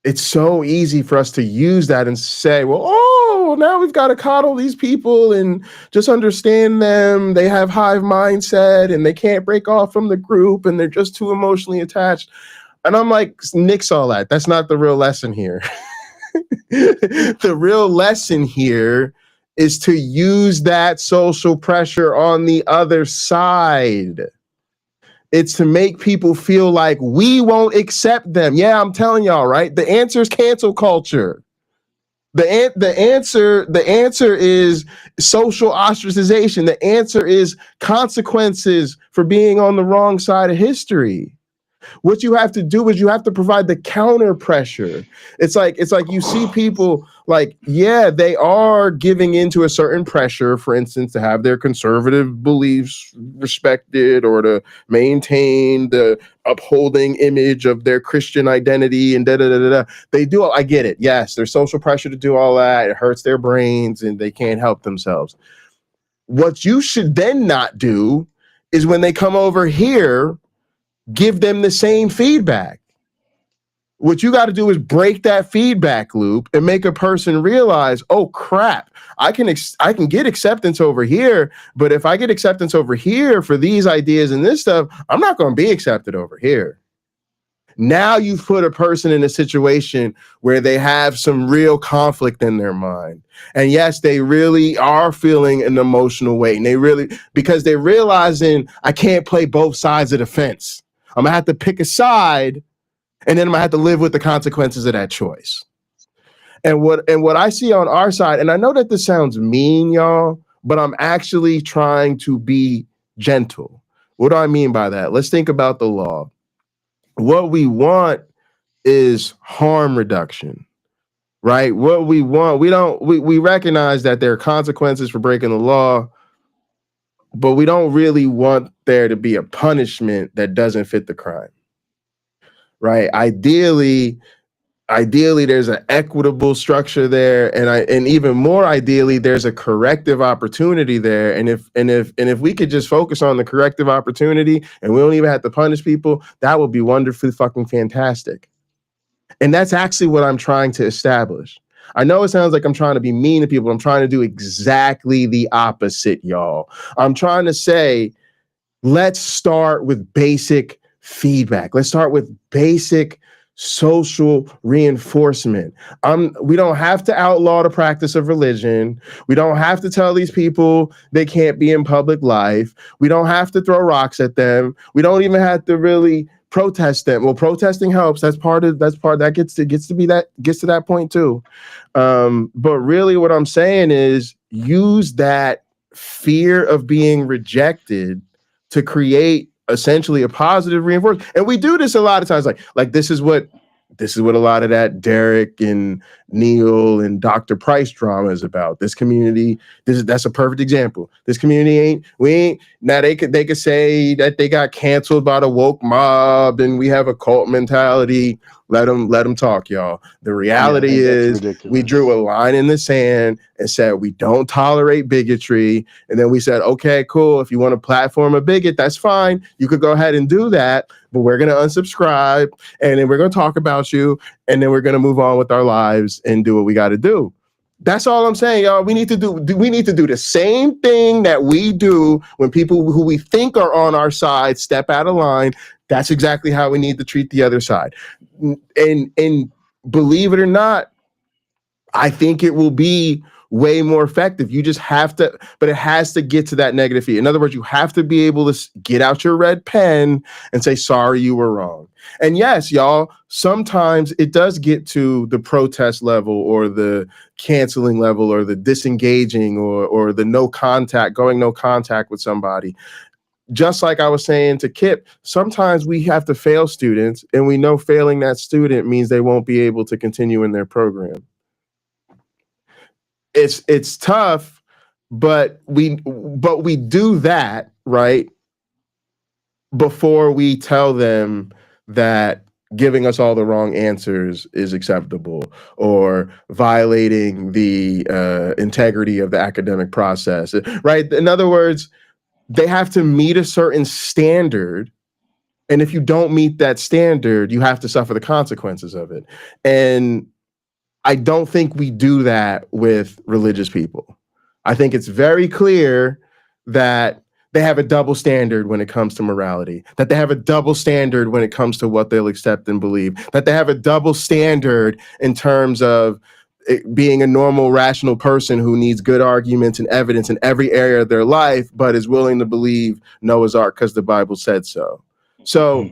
it's so easy for us to use that and say, well, oh, now we've got to coddle these people and just understand them. They have hive mindset and they can't break off from the group and they're just too emotionally attached. And I'm like, nix all that. That's not the real lesson here. The real lesson here is to use that social pressure on the other side. It's to make people feel like we won't accept them. Yeah, I'm telling y'all, right? The answer is cancel culture. The answer is social ostracization. The answer is consequences for being on the wrong side of history. What you have to do is you have to provide the counter pressure. It's like you see people like, yeah, they are giving into a certain pressure, for instance, to have their conservative beliefs respected or to maintain the upholding image of their Christian identity and da-da-da-da-da. They do, I get it. Yes, there's social pressure to do all that. It hurts their brains and they can't help themselves. What you should then not do is when they come over here, give them the same feedback. What you got to do is break that feedback loop and make a person realize, oh crap, I can get acceptance over here, but if I get acceptance over here for these ideas and this stuff, I'm not going to be accepted over here. Now you've put a person in a situation where they have some real conflict in their mind. And yes, they really are feeling an emotional weight. And because they're realizing I can't play both sides of the fence. I'm gonna have to pick a side, and then I'm gonna have to live with the consequences of that choice. And what I see on our side, and I know that this sounds mean, y'all, but I'm actually trying to be gentle. What do I mean by that? Let's think about the law. What we want is harm reduction, right? What we want, we recognize that there are consequences for breaking the law, but we don't really want there to be a punishment that doesn't fit the crime. Right? Ideally, there's an equitable structure there, and even more ideally, there's a corrective opportunity there. And if we could just focus on the corrective opportunity, and we don't even have to punish people, that would be wonderfully fucking fantastic. And that's actually what I'm trying to establish. I know it sounds like I'm trying to be mean to people. I'm trying to do exactly the opposite, y'all. I'm trying to say, let's start with basic feedback. Let's start with basic social reinforcement. We don't have to outlaw the practice of religion. We don't have to tell these people they can't be in public life. We don't have to throw rocks at them. We don't even have to really protest them. Well, protesting helps. That gets to that point too. But really what I'm saying is use that fear of being rejected to create essentially a positive reinforcement. And we do this a lot of times. Like this is what a lot of that Derek and Neil and Dr. Price drama is about. This community, that's a perfect example. This community now they could say that they got canceled by the woke mob and we have a cult mentality. Let them talk, y'all. The reality is we drew a line in the sand and said we don't tolerate bigotry. And then we said, okay, cool. If you want to platform a bigot, that's fine. You could go ahead and do that, but we're going to unsubscribe and then we're going to talk about you and then we're going to move on with our lives and do what we got to do. That's all I'm saying, y'all. We need to do the same thing that we do when people who we think are on our side step out of line. That's exactly how we need to treat the other side. And believe it or not, I think it will be way more effective. You just have to, but it has to get to that negative feed. In other words, you have to be able to get out your red pen and say, sorry, you were wrong. And yes, y'all, sometimes it does get to the protest level or the canceling level or the disengaging or the no contact with somebody. Just like I was saying to Kip, sometimes we have to fail students and we know failing that student means they won't be able to continue in their program. it's tough, but we do that, right, before we tell them that giving us all the wrong answers is acceptable, or violating the integrity of the academic process, right? In other words, they have to meet a certain standard, and if you don't meet that standard, you have to suffer the consequences of it. And I don't think we do that with religious people. I think it's very clear that they have a double standard when it comes to morality, that they have a double standard when it comes to what they'll accept and believe, that they have a double standard in terms of it being a normal, rational person who needs good arguments and evidence in every area of their life, but is willing to believe Noah's Ark because the Bible said so. So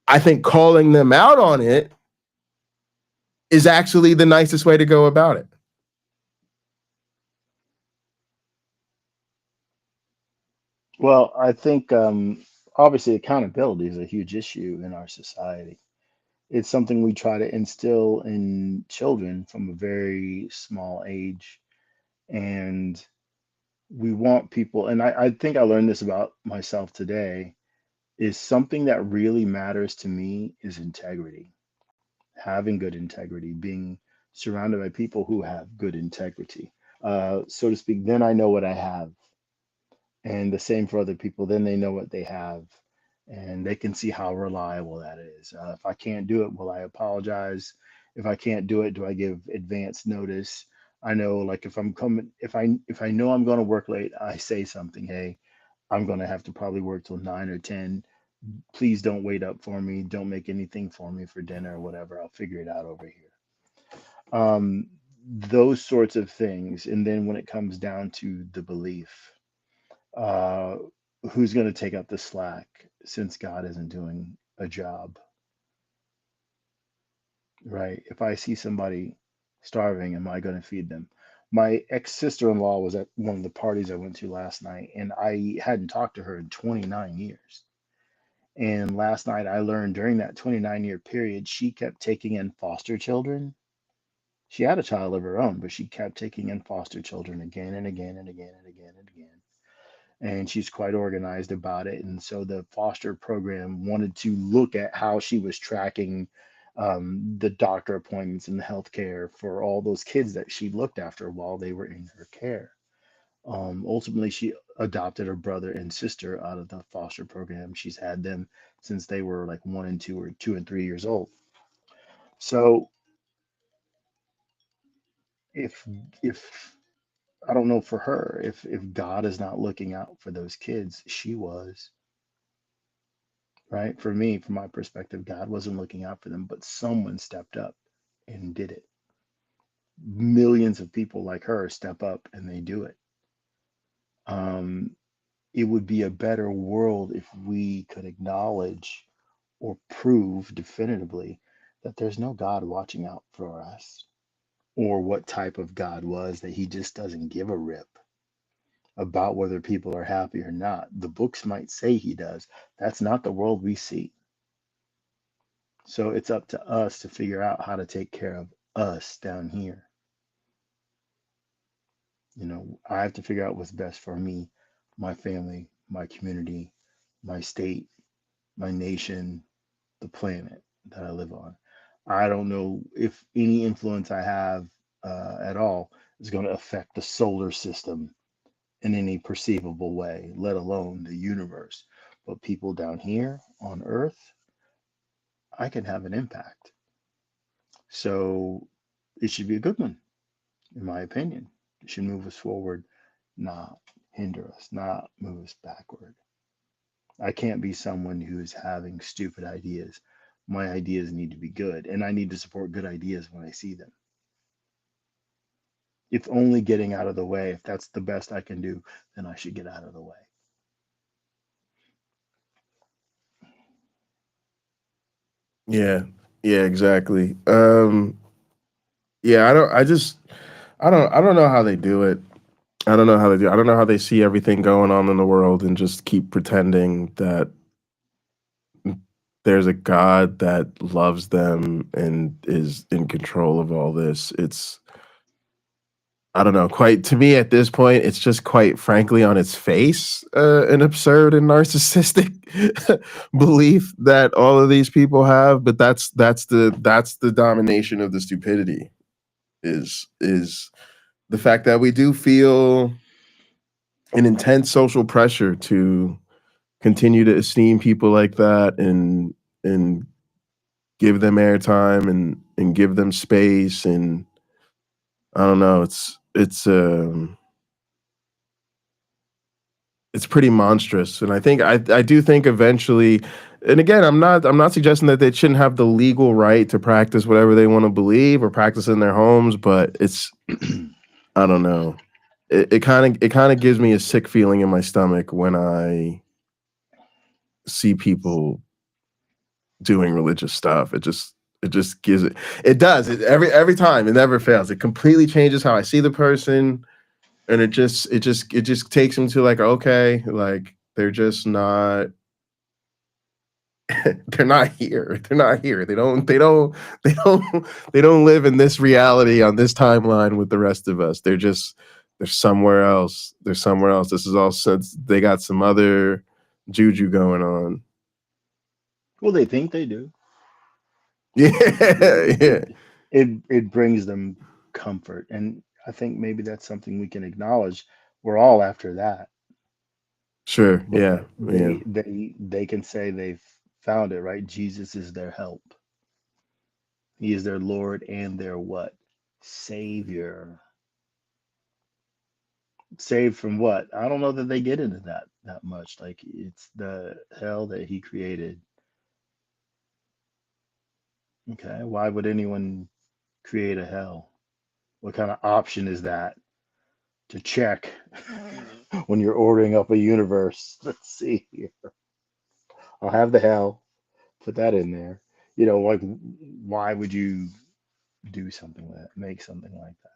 I think calling them out on it is actually the nicest way to go about it. Well, I think obviously accountability is a huge issue in our society. It's something we try to instill in children from a very small age. And we want people, and I think I learned this about myself today, is something that really matters to me is integrity, having good integrity, being surrounded by people who have good integrity, so to speak. Then I know what I have, and the same for other people. Then they know what they have, and they can see how reliable that is. If I can't do it, will I apologize? If I can't do it, do I give advance notice? I know, like, if I'm coming, if I know I'm going to work late, I say something. Hey, I'm going to have to probably work till 9 or 10. Please don't wait up for me. Don't make anything for me for dinner or whatever. I'll figure it out over here. Those sorts of things. And then when it comes down to the belief, uh, who's going to take up the slack since God isn't doing a job, right? If I see somebody starving, am I going to feed them? My ex sister-in-law was at one of the parties I went to last night, and I hadn't talked to her in 29 years. And last night I learned during that 29-year period, she kept taking in foster children. She had a child of her own, but she kept taking in foster children again and again and again and again and again. And she's quite organized about it. And so the foster program wanted to look at how she was tracking the doctor appointments and the health care for all those kids that she looked after while they were in her care. Ultimately, she adopted her brother and sister out of the foster program. She's had them since they were like 1 and 2 or 2 and 3 years old. So if if I don't know for her, if God is not looking out for those kids, she was, right? For me, from my perspective, God wasn't looking out for them, but someone stepped up and did it. Millions of people like her step up and they do it. Um, it would be a better world if we could acknowledge or prove definitively that there's no God watching out for us, or what type of God was, that he just doesn't give a rip about whether people are happy or not. The books might say he does. That's not the world we see. So it's up to us to figure out how to take care of us down here. I have to figure out what's best for me, my family, my community, my state, my nation, the planet that I live on. I don't know if any influence I have at all is going to affect the solar system in any perceivable way, let alone the universe. But people down here on Earth, I can have an impact. So it should be a good one, in my opinion. It should move us forward, not hinder us, not move us backward. I can't be someone who's having stupid ideas. My ideas need to be good, and I need to support good ideas when I see them. If only getting out of the way, if that's the best I can do, then I should get out of the way. Yeah, yeah, exactly. Yeah, I don't know how they do it. I don't know how they do. I don't know how they see everything going on in the world and just keep pretending that there's a God that loves them and is in control of all this. I don't know, quite to me at this point, it's just quite frankly on its face an absurd and narcissistic belief that all of these people have. But that's the domination of the stupidity is the fact that we do feel an intense social pressure to continue to esteem people like that and give them airtime and give them space. And I don't know, it's pretty monstrous. And I think I do think eventually, and again, I'm not suggesting that they shouldn't have the legal right to practice whatever they want to believe or practice in their homes, but it's I don't know. It kind of gives me a sick feeling in my stomach when I see people doing religious stuff. It just gives it does it every time. It never fails. It completely changes how I see the person. And it just takes them to like, okay, like they're just not they're not here. They're not here. They don't live in this reality on this timeline with the rest of us. They're somewhere else. They're somewhere else. This is all since they got some other juju going on. Well, they think they do. Yeah, yeah. It brings them comfort, and I think maybe that's something we can acknowledge. We're all after that. Sure. But Yeah. they can say they've found it, right? Jesus is their help. He is their Lord and their what? Savior. Saved from what? I don't know that they get into that much. Like it's the hell that he created. Okay, why would anyone create a hell? What kind of option is that to check when you're ordering up a universe? Let's see here. I'll have the hell. Put that in there. You know, like why would you do something like that? Make something like that?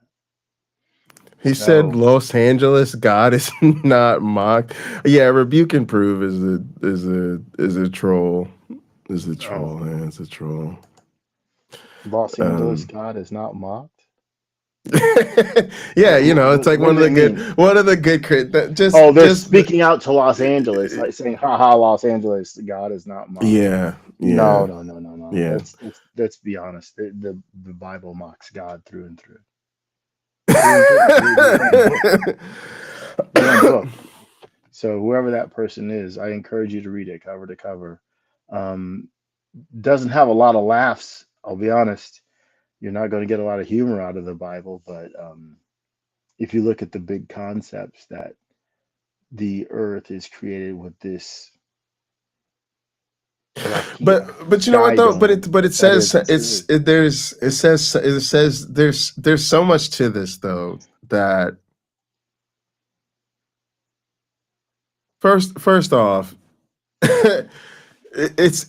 He So, said Los Angeles God is not mocked. Yeah, rebuke and prove is a troll. Is a troll. oh, Yeah, it's a troll. Los Angeles God is not mocked. Yeah, you know, it's like What do they mean? one of the good just Oh, they're just speaking out to Los Angeles, like saying, "Haha, Los Angeles, God is not mocked." yeah, No, yeah, no, no, no, no. yeah. Let's be honest. The Bible mocks God through and through. Through and through. Your own book. Your own book. So whoever that person is, I encourage you to read it cover to cover. Um, doesn't have a lot of laughs. I'll be honest. You're not going to get a lot of humor out of the Bible, but if you look at the big concepts that the earth is created with this but you know what sky though? dome, But it that says is the truth. it says there's so much to this though that first off.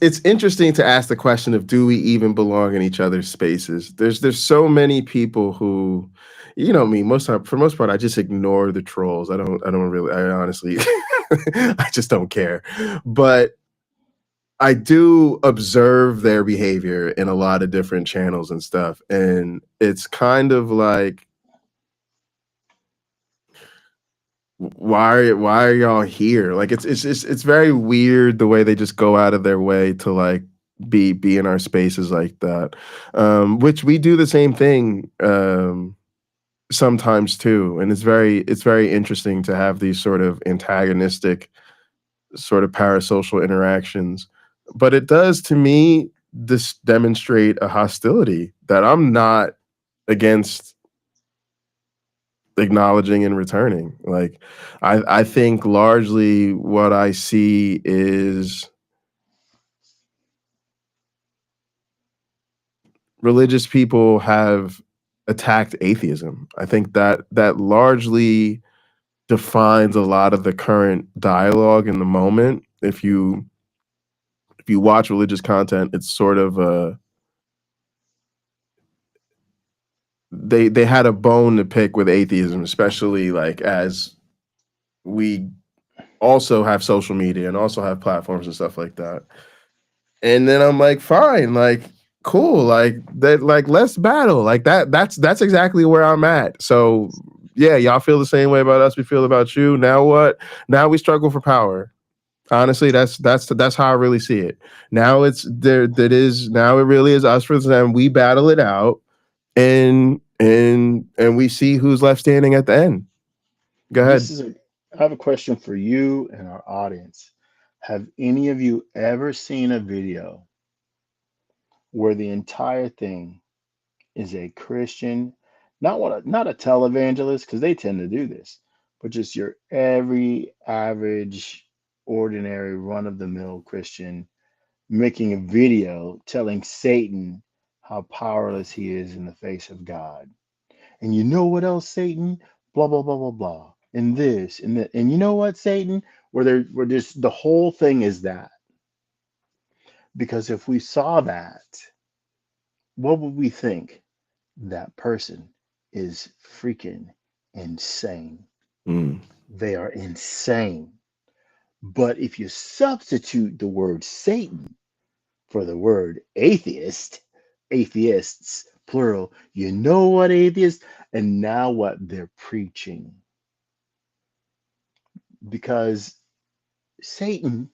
It's interesting to ask the question of do we even belong in each other's spaces? There's so many people who, you know me, for most part I just ignore the trolls. I don't really, I honestly I just don't care. But I do observe their behavior in a lot of different channels and stuff, and it's kind of like, why are y'all here? Like it's very weird the way they just go out of their way to like be in our spaces like that. Which we do the same thing sometimes too. And it's very interesting to have these sort of antagonistic sort of parasocial interactions. But it does to me this demonstrate a hostility that I'm not against acknowledging and returning. Like I think largely what I see is religious people have attacked atheism. I think that largely defines a lot of the current dialogue in the moment. If you watch religious content, it's sort of a they had a bone to pick with atheism, especially like as we also have social media and also have platforms and stuff like that. And then I'm like, fine, like cool, like that, like let's battle. Like that's exactly where I'm at. So yeah, y'all feel the same way about us we feel about you. Now what? Now we struggle for power. Honestly, that's how I really see it. Now it's there. That is now it really is us versus them. We battle it out, and we see who's left standing at the end. Go ahead. I have a question for you and our audience. Have any of you ever seen a video where the entire thing is a Christian, not a televangelist, because they tend to do this, but just your every average, ordinary, run-of-the-mill Christian making a video telling Satan how powerless he is in the face of God? And you know what else, Satan? Blah blah blah blah blah. And this and that. And you know what, Satan? Where just the whole thing is that. Because if we saw that, what would we think? That person is freaking insane. Mm. They are insane. But if you substitute the word Satan for the word atheist, atheists, plural, you know what, atheists? And now what they're preaching. Because Satan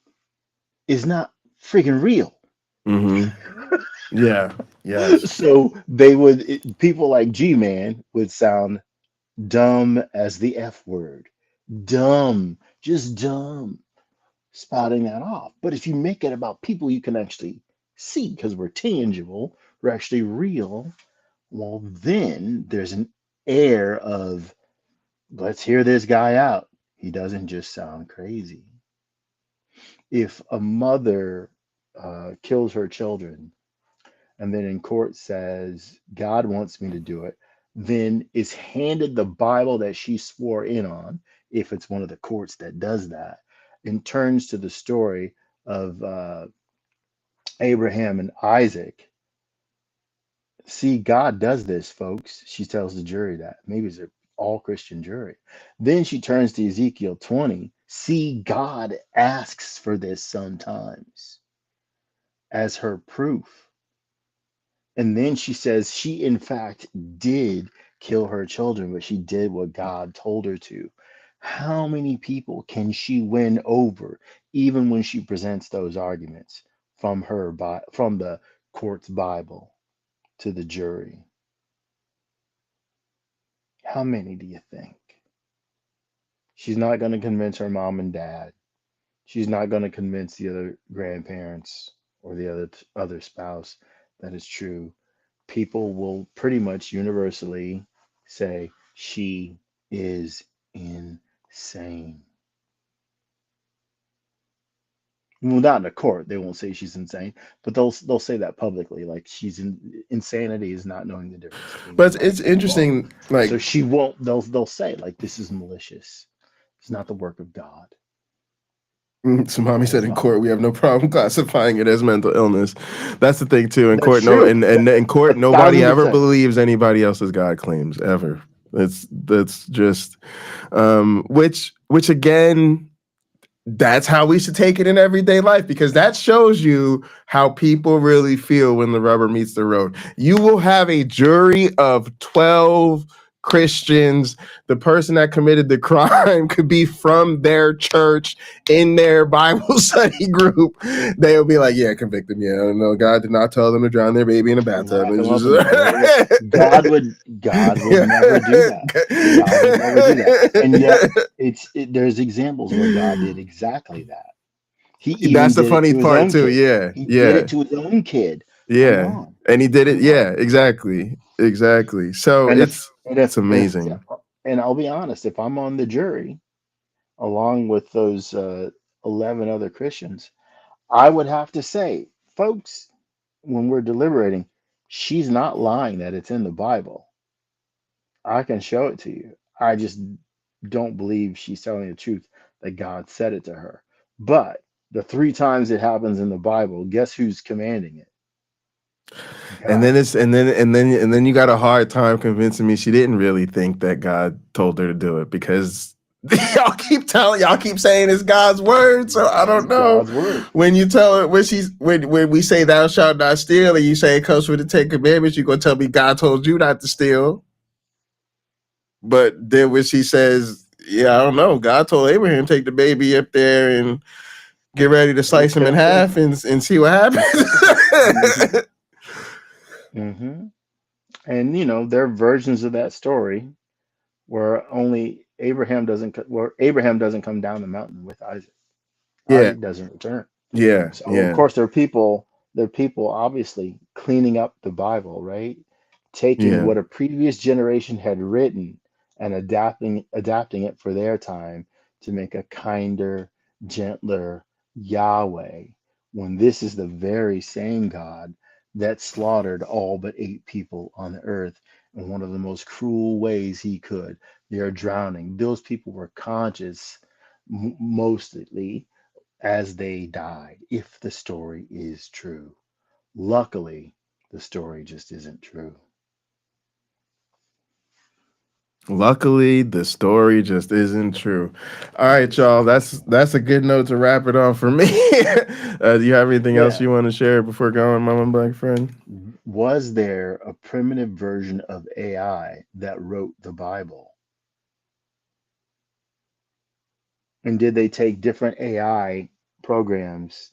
is not freaking real. Mm-hmm. Yeah. Yes. So people like G-Man would sound dumb as the F word. Dumb. Just dumb. Spouting that off. But if you make it about people you can actually see, because we're tangible, we're actually real, well, then there's an air of, let's hear this guy out. He doesn't just sound crazy. If a mother kills her children and then in court says, God wants me to do it, then is handed the Bible that she swore in on, if it's one of the courts that does that, and turns to the story of Abraham and Isaac. See, God does this, folks. She tells the jury that. Maybe it's an all Christian jury. Then she turns to Ezekiel 20. See, God asks for this sometimes as her proof. And then she says she, in fact, did kill her children, but she did what God told her to. How many people can she win over, even when she presents those arguments from the court's Bible to the jury? How many do you think? She's not going to convince her mom and dad. She's not going to convince the other grandparents or the other spouse that it's true. People will pretty much universally say she is insane. Well, not in a court, they won't say she's insane, but they'll say that publicly, like insanity is not knowing the difference between But right it's and wrong. interesting, like, So she won't. They'll say like this is malicious. It's not the work of God. so mommy said in not. court we have no problem classifying it as mental illness. That's the thing too. In That's court, true. in court, nobody ever 1000%. believes anybody else's God claims ever. That's just which again, that's how we should take it in everyday life, because that shows you how people really feel when the rubber meets the road. You will have a jury of 12 Christians. The person that committed the crime could be from their church in their Bible study group. They'll be like, yeah, convict them. Yeah, no, God did not tell them to drown their baby in a bathtub. God would never do that. God would never do that. And yet there's examples where God did exactly that. He even That's the did funny it to his part own too. kid. Yeah. He did it to his own kid. Yeah. And he did it. Yeah, exactly. So And it's amazing. And I'll be honest, if I'm on the jury, along with those 11 other Christians, I would have to say, folks, when we're deliberating, she's not lying that it's in the Bible. I can show it to you. I just don't believe she's telling the truth that God said it to her. But the 3 times it happens in the Bible, guess who's commanding it? God. And then you got a hard time convincing me she didn't really think that God told her to do it, because y'all keep saying it's God's word. So I don't know. God's word. When you tell her when we say thou shalt not steal, and you say it comes with the 10 commandments, you're gonna tell me God told you not to steal. But then when she says, yeah, I don't know, God told Abraham take the baby up there and get ready to slice him in half and see what happens. And you know, there are versions of that story where only Abraham doesn't come down the mountain with Isaac. Yeah, Isaac doesn't return. yeah, So of yeah, course there are people obviously cleaning up the Bible, right? Taking yeah. what a previous generation had written and adapting it for their time to make a kinder, gentler Yahweh, when this is the very same God that slaughtered all but 8 people on the earth in one of the most cruel ways he could. They are drowning. Those people were conscious mostly as they died, if the story is true. Luckily, the story just isn't true. Luckily, the story just isn't true. All right, y'all. That's a good note to wrap it on for me. Do you have anything else Yeah. you want to share before going, Mama Black Friend? Was there a primitive version of AI that wrote the Bible? And did they take different AI programs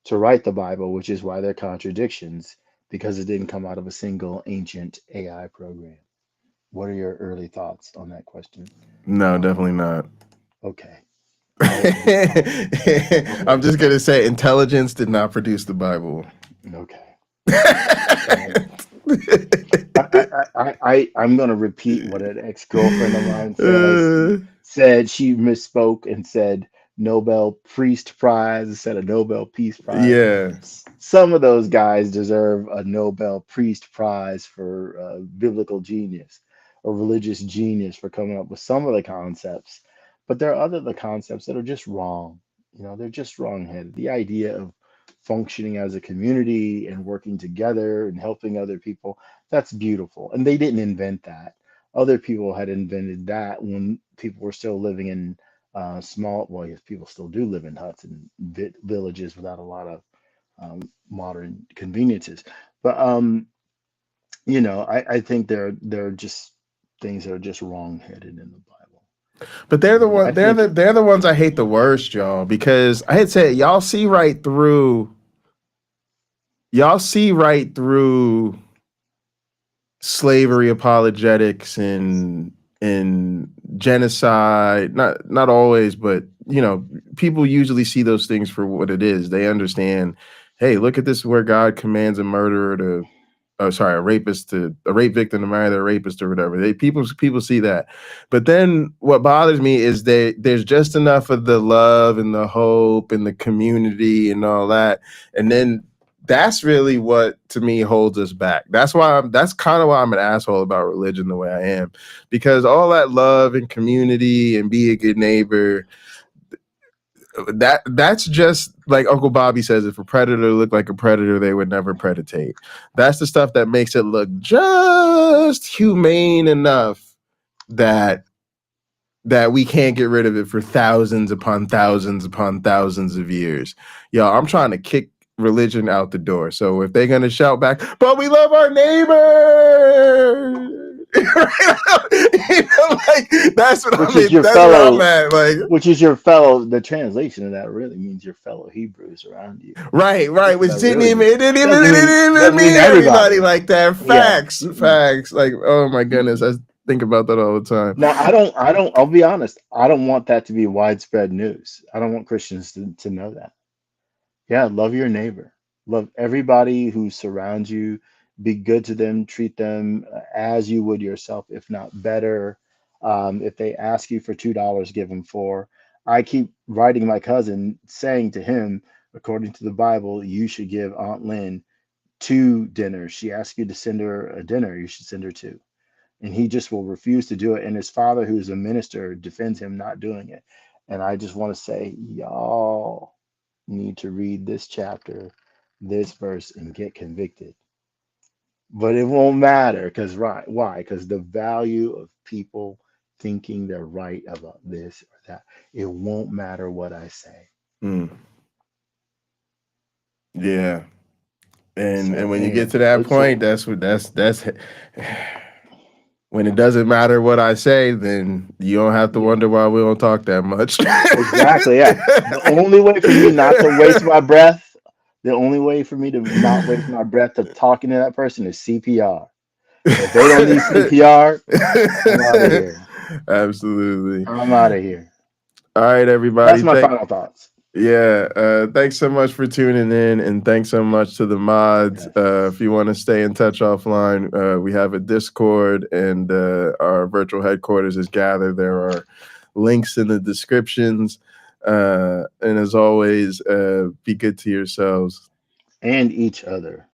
to write the Bible, which is why they're contradictions, because it didn't come out of a single ancient AI program? What are your early thoughts on that question? No, definitely not. Okay. I'll I'm wait. just gonna say intelligence did not produce the Bible. Okay. I'm going to repeat what an ex-girlfriend of mine said. She misspoke and said Nobel Priest Prize instead of Nobel Peace Prize. Yeah, Some of those guys deserve a Nobel Priest Prize for biblical genius or religious genius for coming up with some of the concepts. But there are other the concepts that are just wrong. You know, they're just wrong-headed. The idea of functioning as a community and working together and helping other people, that's beautiful. And they didn't invent that. Other people had invented that when people were still living in well, yes, people still do live in huts and villages without a lot of modern conveniences. But you know, I think there are just things that are just wrong-headed in the Bible. but they're the I one. think They're the ones I hate the worst, y'all. Because I had said y'all see right through. Y'all see right through slavery apologetics and genocide. Not always, but you know, people usually see those things for what it is. They understand, hey, look at this where God commands a murderer to a rapist to a rape victim to marry their rapist or whatever. People see that. But then what bothers me is there's just enough of the love and the hope and the community and all that. And then that's really what to me holds us back. That's kind of why I'm an asshole about religion the way I am, because all that love and community and be a good neighbor, that's just like Uncle Bobby says, if a predator looked like a predator, they would never predate. That's the stuff that makes it look just humane enough that we can't get rid of it for thousands upon thousands upon thousands of years. Yo, I'm trying to kick religion out the door. So if they're gonna shout back, but we love our neighbor. You know, like that's what which I'm is in, your that's where I'm fellow, at. Like the translation of that really means your fellow Hebrews around you. right, which That didn't really even mean it didn't even doesn't mean mean everybody everybody. like that. Yeah. Facts. Like, oh my goodness, I think about that all the time. Now I'll be honest, I don't want that to be widespread news. I don't want Christians to know that. Yeah, love your neighbor. Love everybody who surrounds you. Be good to them. Treat them as you would yourself, if not better. If they ask you for $2, give them four. I keep writing my cousin saying to him, according to the Bible, you should give Aunt Lynn 2 dinners. She asked you to send her a dinner, you should send her two. And he just will refuse to do it. And his father, who's a minister, defends him not doing it. And I just want to say, y'all need to read this chapter, this verse, and get convicted. But it won't matter because right, why? Because the value of people thinking they're right about this or that, it won't matter what I say. Mm, yeah. And So when you get anyway, to that point, that's what that's when it doesn't matter what I say, then you don't have to wonder why we don't talk that much. Exactly. Yeah. The only way for me not to waste my breath, the only way for me to not waste my breath of talking to that person is CPR. If they don't need CPR, I'm out of here. Absolutely. I'm out of here. All right, everybody. That's my final thoughts. Yeah, thanks so much for tuning in, and thanks so much to the mods. Yes. If you want to stay in touch offline, we have a Discord, and our virtual headquarters is gathered. There are links in the descriptions. And as always, be good to yourselves And each other.